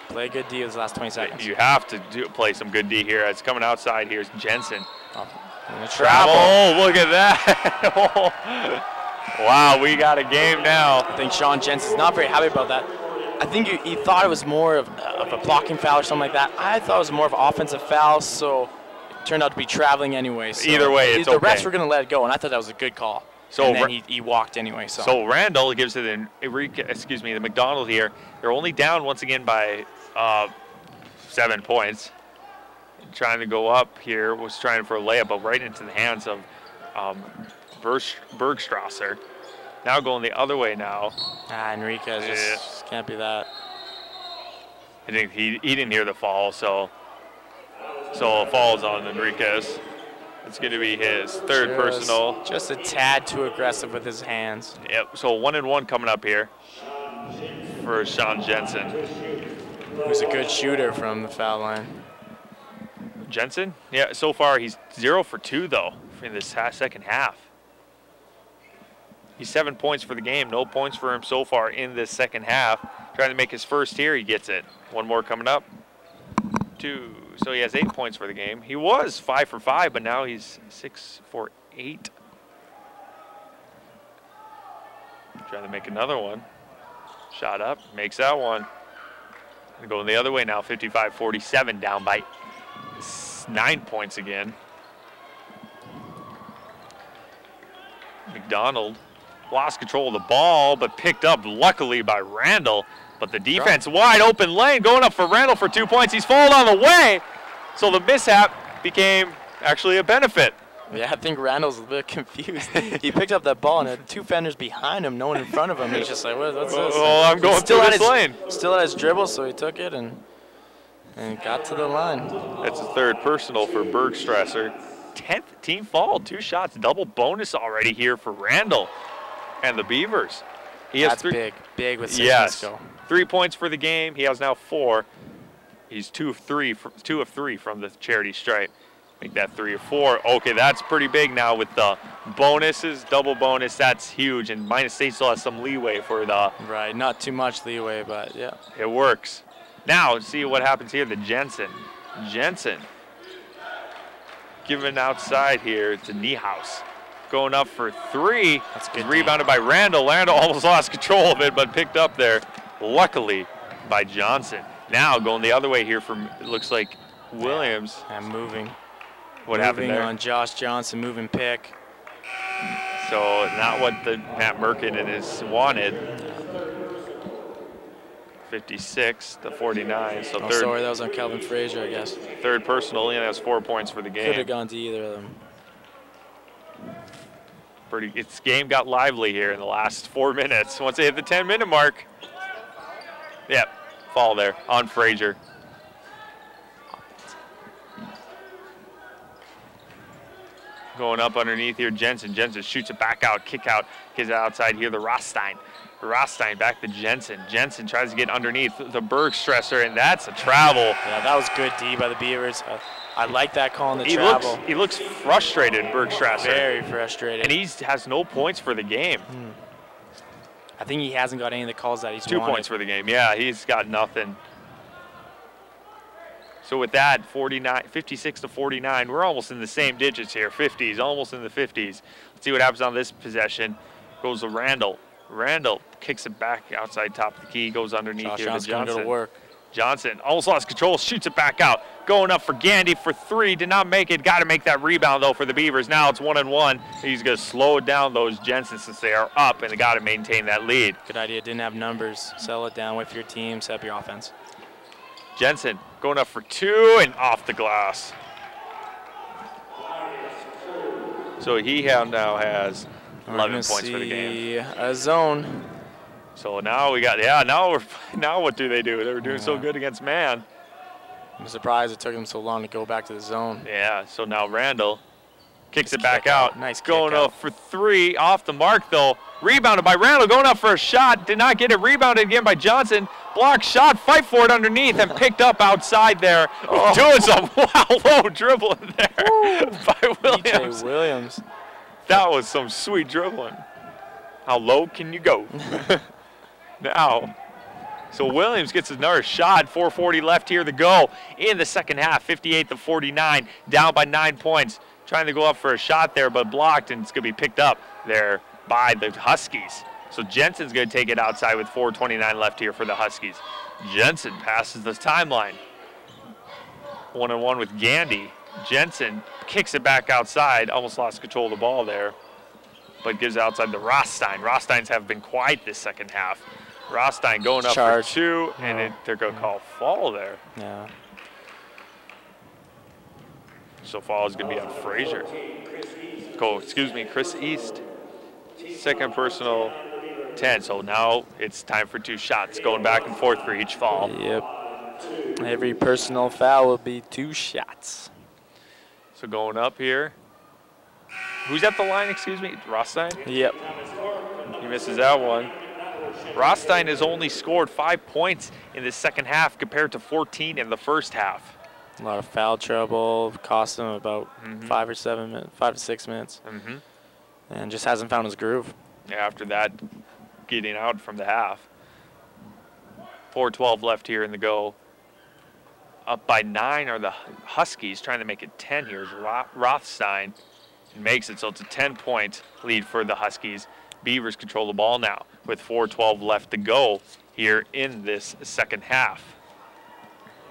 Play good D those last 20 seconds. You have to play some good D here. It's coming outside. Here's Jensen. Travel. Oh, look at that. Wow, we got a game now. I think Sean Jensen's not very happy about that. I think he thought it was more of a blocking foul or something like that. I thought it was more of an offensive foul, so it turned out to be traveling anyway. So either way, it's the okay. refs were going to let it go, and I thought that was a good call. So and then he walked anyway. So Randall gives it the McDonald here. They're only down once again by 7 points. Trying to go up here, was trying for a layup, but right into the hands of Bergstrasser. Now going the other way now. Enriquez just can't be that. I think he didn't hear the fall, so falls on Enriquez. It's going to be his third personal. Just a tad too aggressive with his hands. Yep, so 1-1 coming up here for Sean Jensen. Who's a good shooter from the foul line. Jensen? Yeah, so far he's 0 for 2, though, in this second half. He's 7 points for the game. No points for him so far in this second half. Trying to make his first here, he gets it. One more coming up. 2. So he has 8 points for the game. He was 5 for 5, but now he's 6 for 8. Trying to make another one. Shot up, makes that one. And going the other way now, 55-47, down by 9 points again. McDonald lost control of the ball, but picked up luckily by Randall. But the defense wide open lane, going up for Randall for 2 points. He's fallen on the way, so the mishap became actually a benefit. Yeah, I think Randall's a bit confused. He picked up that ball and had 2 fenders behind him, no one in front of him. He's just like, what's this? Oh, I'm going through this lane. Still at his dribble, so he took it and got to the line. That's a third personal for Bergstresser. 10th team foul, 2 shots, double bonus already here for Randall and the Beavers. That's big with 6 minutes to go. 3 points for the game. He has now 4. He's 2 of 3 from the charity stripe. Make that 3 of 4. Okay, that's pretty big now with the bonuses, double bonus. That's huge, and Minot State still has some leeway for the. Right, not too much leeway, but yeah. It works. Now, see what happens here. The Jensen giving outside here to Niehaus. Going up for 3. That's good. Rebounded by Randall. Randall almost lost control of it, but picked up there, luckily, by Johnson. Now going the other way here from, it looks like, Williams. And moving. What happened there? On Josh Johnson, moving pick. So not what the Matt Merkin is wanted. 56-49. So third. Sorry, that was on Calvin Frazier, I guess. Third personal, and has 4 points for the game. Could have gone to either of them. Its game got lively here in the last 4 minutes. Once they hit the 10-minute mark, yep, fall there on Frazier. Going up underneath here, Jensen. Jensen shoots it back out, kick out, gets it outside here, the Rostein. Rostein back to Jensen. Jensen tries to get underneath the Bergstresser, and that's a travel. Yeah, that was good D by the Beavers. I like that call on the travel. He looks frustrated, Bergstresser. Very frustrated. And he has no points for the game. I think he hasn't got any of the calls that he's 2 wanted. points for the game. Yeah, he's got nothing. So with that, 56-49, we're almost in the same digits here. 50s, almost in the 50s. Let's see what happens on this possession. Goes to Randall. Randall kicks it back outside top of the key, goes underneath here to Johnson. Go to work. Johnson almost lost control, shoots it back out. Going up for Gandy for 3, did not make it. Got to make that rebound, though, for the Beavers. Now it's 1-1. He's going to slow down those Jensen since they are up, and they got to maintain that lead. Good idea. Didn't have numbers. Settle it down with your team. Set up your offense. Jensen going up for 2 and off the glass. So he now has 11 points for the game. A zone. So now we got, now what do they do? They were doing so good against man. I'm surprised it took them so long to go back to the zone. Yeah, so now Randall kicks it back out. Nice going up for 3, off the mark though. Rebounded by Randall, going up for a shot. Did not get it, rebounded again by Johnson. Block shot, fight for it underneath, and picked up outside there. Doing some low dribbling there by Williams. Williams. That was some sweet dribbling. How low can you go? Now, so Williams gets another shot. 4:40 left here to go in the second half. 58-49, down by 9 points. Trying to go up for a shot there, but blocked, and it's going to be picked up there by the Huskies. So Jensen's going to take it outside with 4:29 left here for the Huskies. Jensen passes the timeline. 1-on-1 with Gandy. Jensen kicks it back outside. Almost lost control of the ball there, but gives it outside to Rostein. Rosteins have been quiet this second half. Rostein going up for 2, and they're going to call fall there. Yeah. So fall is going to be on Frazier. Chris East. Second personal, 10. So now it's time for 2 shots, going back and forth for each fall. Yep. Every personal foul will be 2 shots. So going up here. Who's at the line, excuse me? Rothstein? Yep. He misses that one. Rothstein has only scored 5 points in the second half compared to 14 in the first half. A lot of foul trouble, cost him about 5 to 6 minutes. And just hasn't found his groove. After that, getting out from the half. 4:12 left here in the go. Up by 9 are the Huskies, trying to make it 10 here. Rothstein makes it, so it's a 10-point lead for the Huskies. Beavers control the ball now with 4:12 left to go here in this second half.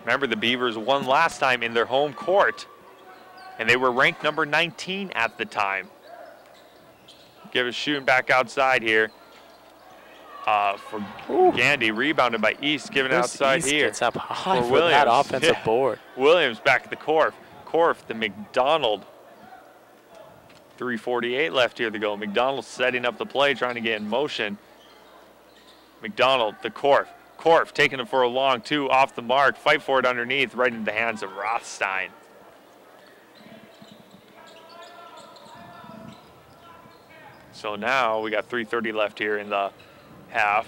Remember, the Beavers won last time in their home court, and they were ranked number 19 at the time. Give a shooting back outside here for Gandy, rebounded by East, given outside East here. Gets up high for Williams. that offensive board. Williams back at the Korf. Korf to McDonald. 3:48 left here to go. McDonald setting up the play, trying to get in motion. McDonald, the Korf. Korf taking it for a long 2 off the mark. Fight for it underneath, right into the hands of Rothstein. So now we got 3:30 left here in the half.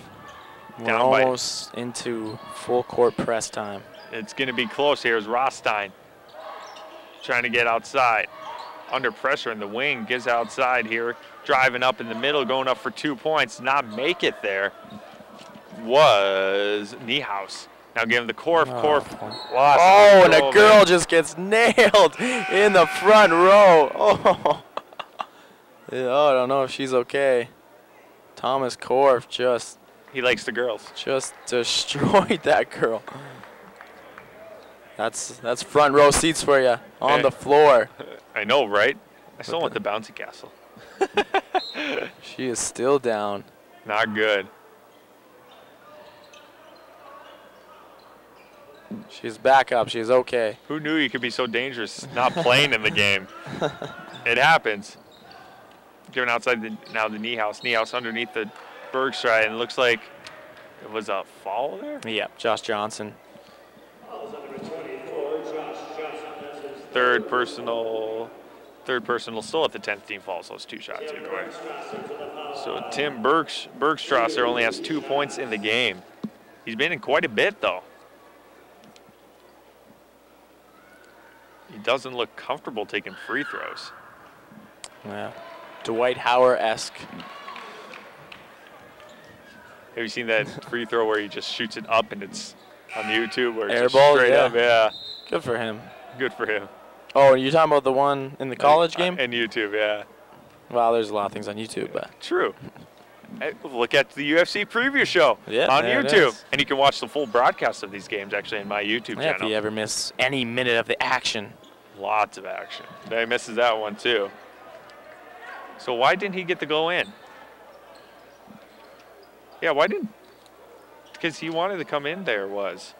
We're almost into full court press time. It's going to be close here as Rothstein trying to get outside. Under pressure in the wing, gives outside here, driving up in the middle, going up for 2 points, not make it there, was Niehaus. Now give him the Korf. Korf. Oh, and a girl just gets nailed in the front row. Oh, yeah, I don't know if she's okay. Thomas Korf just. He likes the girls. Just destroyed that girl. That's front row seats for you on the floor. I know, right? I still want the bouncy castle. She is still down. Not good. She's back up. She's okay. Who knew you could be so dangerous not playing in the game? It happens. Given outside now the Niehaus. Niehaus underneath the Bergstride, and it looks like it was a foul there? Yep, Josh Johnson. Third personal, still at the 10th team foul, so it's 2 shots either way. So Tim Bergstrasser only has 2 points in the game. He's been in quite a bit, though. He doesn't look comfortable taking free throws. Yeah, Dwight Howard-esque. Have you seen that free throw where he just shoots it up and it's on YouTube where it's Air just ball, straight up? Yeah. Good for him. Good for him. Oh, you're talking about the one in the college game? And YouTube, yeah. Well, there's a lot of things on YouTube, but. True. Look at the UFC preview show on YouTube. And you can watch the full broadcast of these games actually in my YouTube channel. If you ever miss any minute of the action. Lots of action. He misses that one too. So why didn't he get to go in? Yeah, why didn't? Because he wanted to come in there was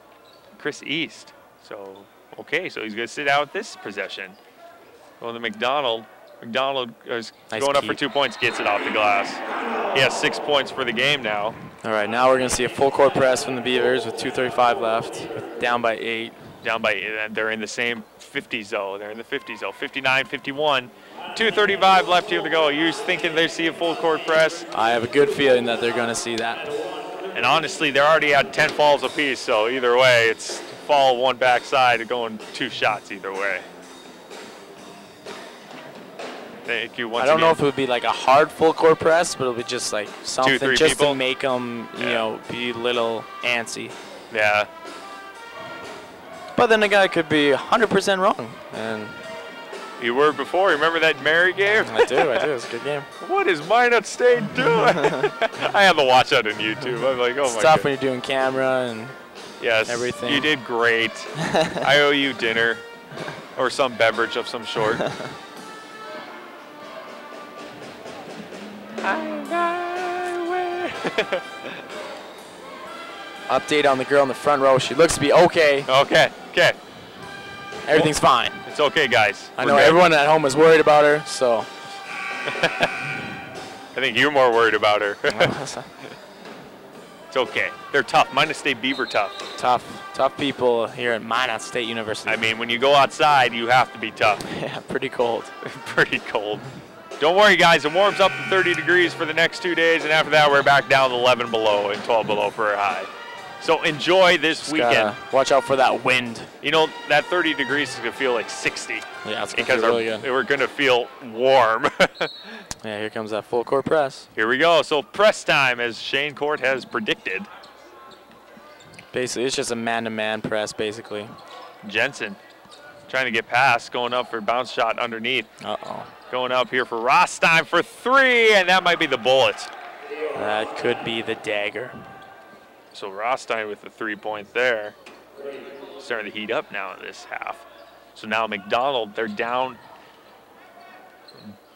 Chris East. So, okay, so he's going to sit out this possession. Going to McDonald. McDonald is going up for 2 points, gets it off the glass. He has 6 points for the game now. All right, now we're going to see a full court press from the Beavers with 2:35 left, down by 8. Down by 8, they're in the same 50s though. They're in the 50s though. 59, 51. 2:35 left here to go. You're thinking they see a full court press? I have a good feeling that they're going to see that. And honestly, they're already at 10 fouls apiece, so either way, it's foul one backside, going 2 shots either way. Thank you once I don't again. know if it would be like a hard full court press, but it'll be just like something 2-3 just people. to make them, you know, be a little antsy. Yeah. But then the guy could be 100% wrong. And you were before. Remember that Mary game? I do. It's a good game. What is Minot State doing? I have to watch that on YouTube. I'm like, oh it's my tough God. when you're doing camera and everything. You did great. I owe you dinner or some beverage of some sort. Update on the girl in the front row. She looks to be okay. Okay. Everything's fine. It's okay, guys. I know everyone at home is worried about her, so. I think you're more worried about her. It's okay. They're tough. Minot State Beaver tough. Tough people here at Minot State University. I mean, when you go outside, you have to be tough. Yeah, pretty cold. Pretty cold. Don't worry, guys. It warms up to 30 degrees for the next 2 days, and after that, we're back down to 11 below and 12 below for a high. So enjoy this weekend. Watch out for that wind. You know, that 30 degrees is going to feel like 60. Yeah, it's going to feel really good. We're going to feel warm. Yeah, here comes that full court press. Here we go. So press time, as Shayne Court has predicted. Basically, it's just a man-to-man press, basically. Jensen trying to get past, going up for bounce shot underneath. Uh-oh. Going up here for Rostein for 3, and that might be the bullet. That could be the dagger. So Rostein with the 3-point there. Starting to heat up now in this half. So now McDonald, they're down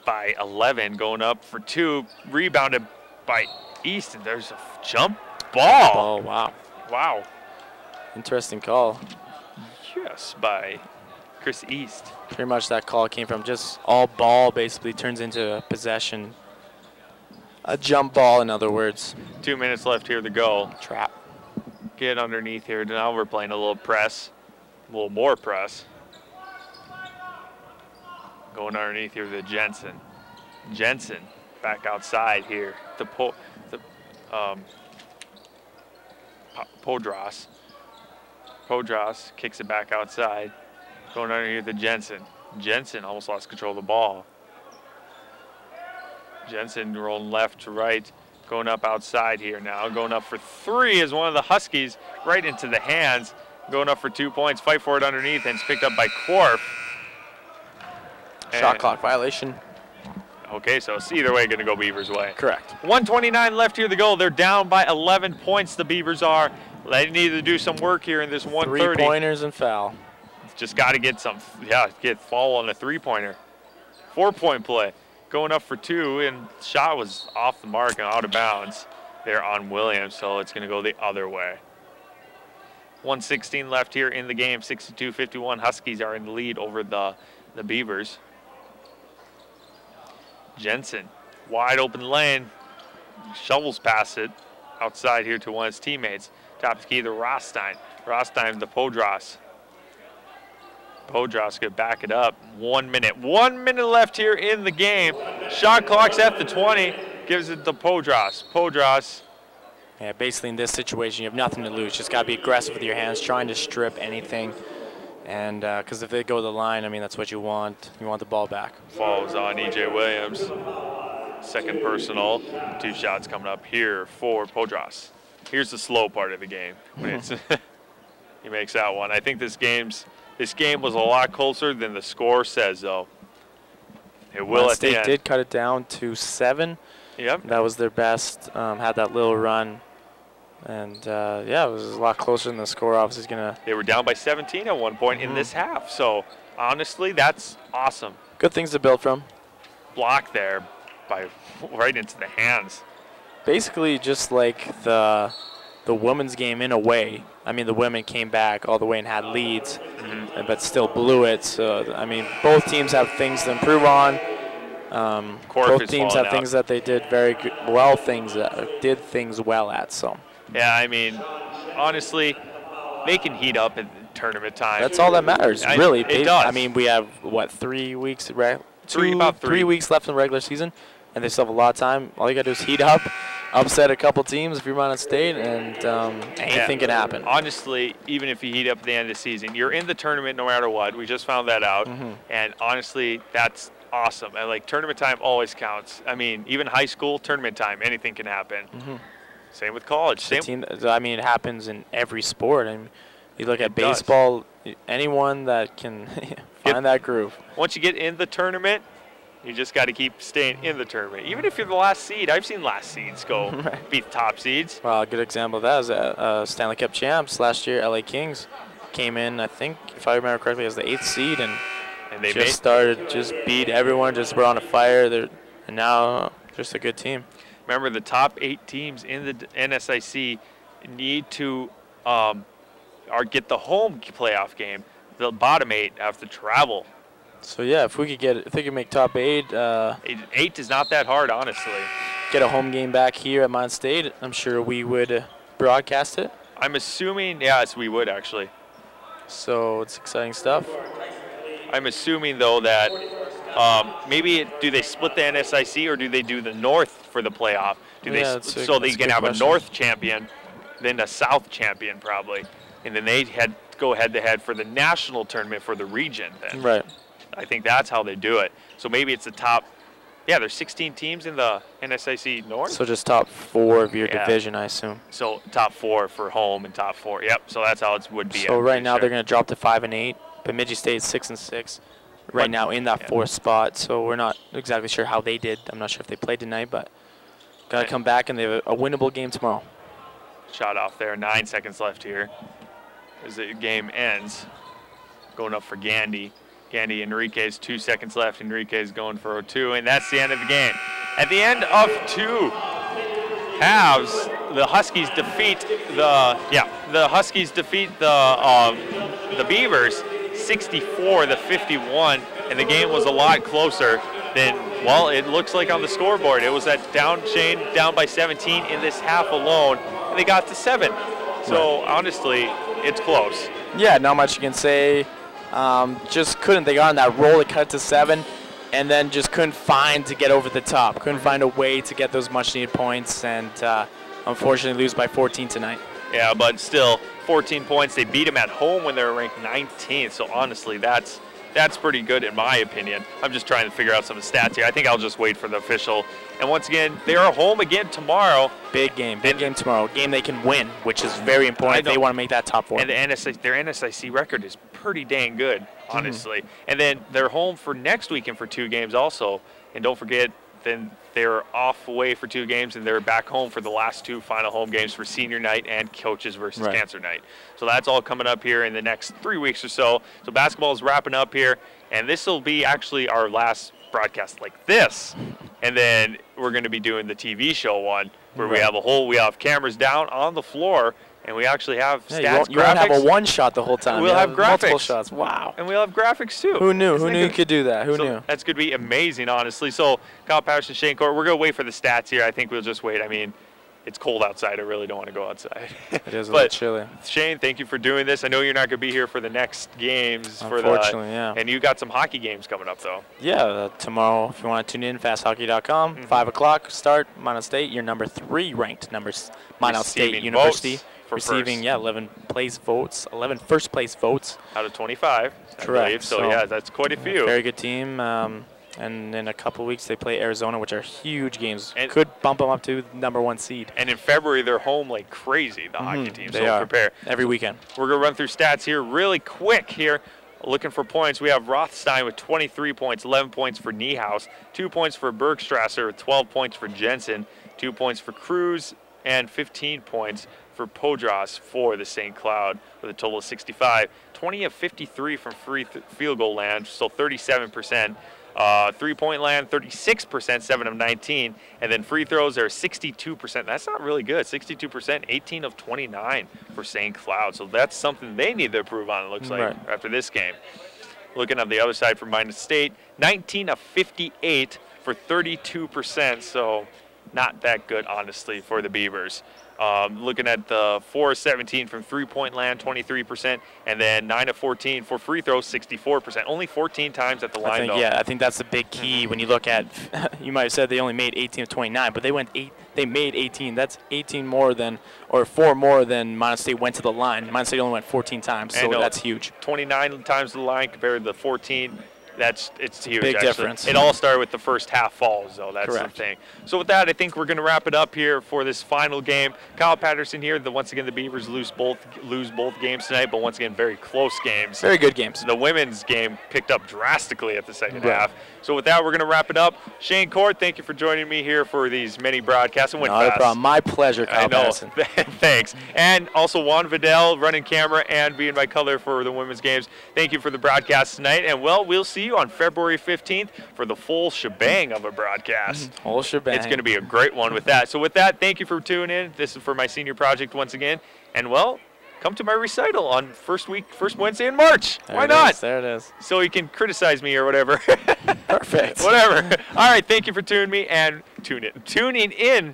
by 11, going up for 2, rebounded by Easton. There's a jump ball. Oh, wow. Wow. Interesting call. Yes, by Chris East. Pretty much that call came from just all ball basically turns into a possession. A jump ball, in other words. 2 minutes left here to go. Trap. Get underneath here. Now we're playing a little press, a little more press. Going underneath here to Jensen. Jensen back outside here. Podros. Podros kicks it back outside. Going underneath to Jensen. Jensen almost lost control of the ball. Jensen rolling left to right. Going up outside here now. Going up for 3 is one of the Huskies right into the hands. Going up for 2 points. Fight for it underneath, and it's picked up by Quarf. Shot clock violation. Okay, so it's either way going to go Beavers' way. Correct. 1:29 left here to go. They're down by 11 points, the Beavers are. They need to do some work here in this 1:30. 3-pointers and foul. Just got to get some, get foul on a 3-pointer. 4-point play. Going up for 2, and shot was off the mark and out of bounds there on Williams, so it's going to go the other way. 1:16 left here in the game. 62-51. Huskies are in the lead over the Beavers. Jensen, wide open lane, shovels past it outside here to one of his teammates. Top key to Rostein. Rostein to Podros. Podros could back it up. 1 minute. 1 minute left here in the game. Shot clock's at the 20. Gives it to Podros. Podros. Yeah, basically in this situation, you have nothing to lose. Just got to be aggressive with your hands, trying to strip anything. And because if they go to the line, I mean, that's what you want. You want the ball back. Falls on E.J. Williams. Second personal. 2 shots coming up here for Podros. Here's the slow part of the game. He makes that one. I think this game was a lot closer than the score says, though. It will at the end. State did cut it down to 7. Yep. That was their best. Had that little run. And, yeah, it was a lot closer than the score obviously is going to. They were down by 17 at one point in this half. So, honestly, that's awesome. Good things to build from. Block there by right into the hands. Basically just like the women's game in a way. I mean, the women came back all the way and had leads, but still blew it. So, I mean, both teams have things to improve on. Both teams have things that they did very good, did things well at. So. Yeah, I mean, honestly, they can heat up at tournament time. That's all that matters, really. It does. I mean, we have, what, 3 weeks? About 3 weeks left in the regular season, and they still have a lot of time. All you got to do is heat up, upset a couple teams if you're Minot State, and anything can happen. Honestly, even if you heat up at the end of the season, you're in the tournament no matter what. We just found that out. And honestly, that's awesome. And like, tournament time always counts. I mean, even high school tournament time, anything can happen. Same with college. I mean, it happens in every sport. I mean, you look at baseball, anyone that can find that groove. Once you get in the tournament, you just got to keep staying in the tournament. Even if you're the last seed, I've seen last seeds go beat the top seeds. Well, a good example of that is Stanley Cup champs last year. LA Kings came in, I think, if I remember correctly, as the 8th seed, and they just beat everyone, just were on a fire. And now just a good team. Remember, the top 8 teams in the NSIC need to get the home playoff game. The bottom 8 have to travel So yeah, if we could make top 8, 8 is not that hard, honestly. Get a home game back here at Minot State, I'm sure we would broadcast it. I'm assuming, yes, we would actually. So it's exciting stuff. I'm assuming though that do they split the NSIC or do they do the North for the playoff? So they can have a North champion, then a South champion probably, and then they go head-to-head for the national tournament for the region then. Right. I think that's how they do it. So maybe it's the top. Yeah, there's 16 teams in the NSIC North. So just top 4 of your division, I assume. So top 4 for home and top 4. Yep. So that's how it would be. So right now they're going to drop to 5 and 8. Bemidji State 6 and 6. Right now in that 4th spot. So we're not exactly sure how they did. I'm not sure if they played tonight, but got to come back and they have a winnable game tomorrow. Shot off there. 9 seconds left here as the game ends. Going up for Gandy. Gandy Enriquez, 2 seconds left. Enriquez going for 0-2, and that's the end of the game. At the end of 2 halves, the Huskies defeat the Beavers 64-51, and the game was a lot closer than, well, it looks like on the scoreboard. It was Shayne down by 17 in this half alone, and they got to 7. So honestly, it's close. Yeah, not much you can say. Just couldn't. They got on that roll. They cut it to 7, and then just couldn't find to get over the top. Couldn't find a way to get those much-needed points, and unfortunately lose by 14 tonight. Yeah, but still, 14 points. They beat them at home when they were ranked 19th. So honestly, that's pretty good in my opinion. I'm just trying to figure out some of the stats here. I think I'll just wait for the official. And once again, they are home again tomorrow. Big game tomorrow. Game they can win, which is very important if they want to make that top 4. And their NSIC record is pretty dang good, honestly. And then they're home for next weekend for 2 games also. And don't forget, then they're off away for 2 games, and they're back home for the last 2 final home games for senior night and coaches versus cancer night. So that's all coming up here in the next 3 weeks or so. So basketball is wrapping up here, and this will be actually our last broadcast like this. And then we're going to be doing the TV show one where we have cameras down on the floor, and we actually have stats, you won't have a one shot the whole time. We'll have graphics. Multiple shots. Wow. And we'll have graphics too. Who knew? Who knew you could do that? Who knew? That's going to be amazing, honestly. So Kyle Patterson, Shayne Court, we're going to wait for the stats here. I think we'll just wait. I mean, it's cold outside. I really don't want to go outside. It is a little chilly. Shayne, thank you for doing this. I know you're not going to be here for the next games. Unfortunately, yeah. And you got some hockey games coming up, though. Yeah, tomorrow, if you want to tune in, fasthockey.com, 5 o'clock start, Minot State, your number 3 ranked Minot State University. Receiving, 11 first place votes. Out of 25, correct. I believe. So, yeah, that's quite a few. Very good team. And in a couple of weeks, they play Arizona, which are huge games. And could bump them up to number 1 seed. And in February, they're home like crazy, the hockey team. They are. Prepare. Every weekend. We're going to run through stats here really quick here. Looking for points, we have Rothstein with 23 points, 11 points for Niehaus, 2 points for Bergstrasser, 12 points for Jensen, 2 points for Cruz, and 15 points for Podras for the St. Cloud with a total of 65. 20 of 53 from field goal land, so 37%. 3-point land, 36%, 7 of 19. And then free throws are 62%. That's not really good. 62%, 18 of 29 for St. Cloud. So that's something they need to improve on, it looks like, after this game. Looking at the other side for Minot State, 19 of 58 for 32%. So not that good, honestly, for the Beavers. Looking at the 4 of 17 from 3-point land, 23%, and then 9 of 14 for free throws, 64%. Only 14 times at the line, though. Yeah, I think that's the big key when you look at. You might have said they only made 18 of 29, but they made 18. That's 18 more than, or 4 more than Minot State went to the line. Minot State only went 14 times, so that's huge. 29 times to the line compared to the 14. It's huge. Big difference. It all started with the first half falls, though. That's correct. The thing. So with that, I think we're going to wrap it up here for this final game. Kyle Patterson here. Once again, the Beavers lose both games tonight, but once again, very close games. Very good games. The women's game picked up drastically at the second half. So with that, we're going to wrap it up. Shayne Court, thank you for joining me here for these many broadcasts. It went fast. Not a problem. My pleasure, Kyle Patterson. Thanks. And also Juan Vidal running camera and being my color for the women's games. Thank you for the broadcast tonight. And, well, we'll see you on February 15th for the full shebang of a broadcast. Whole shebang. It's going to be a great one with that. So with that, thank you for tuning in. This is for my senior project once again. And, well, come to my recital on first Wednesday in March. Why not? There it is. So you can criticize me or whatever. Perfect. Whatever. All right, thank you for tuning in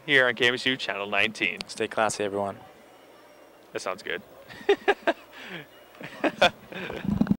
here on KMSU Channel 19. Stay classy, everyone. That sounds good.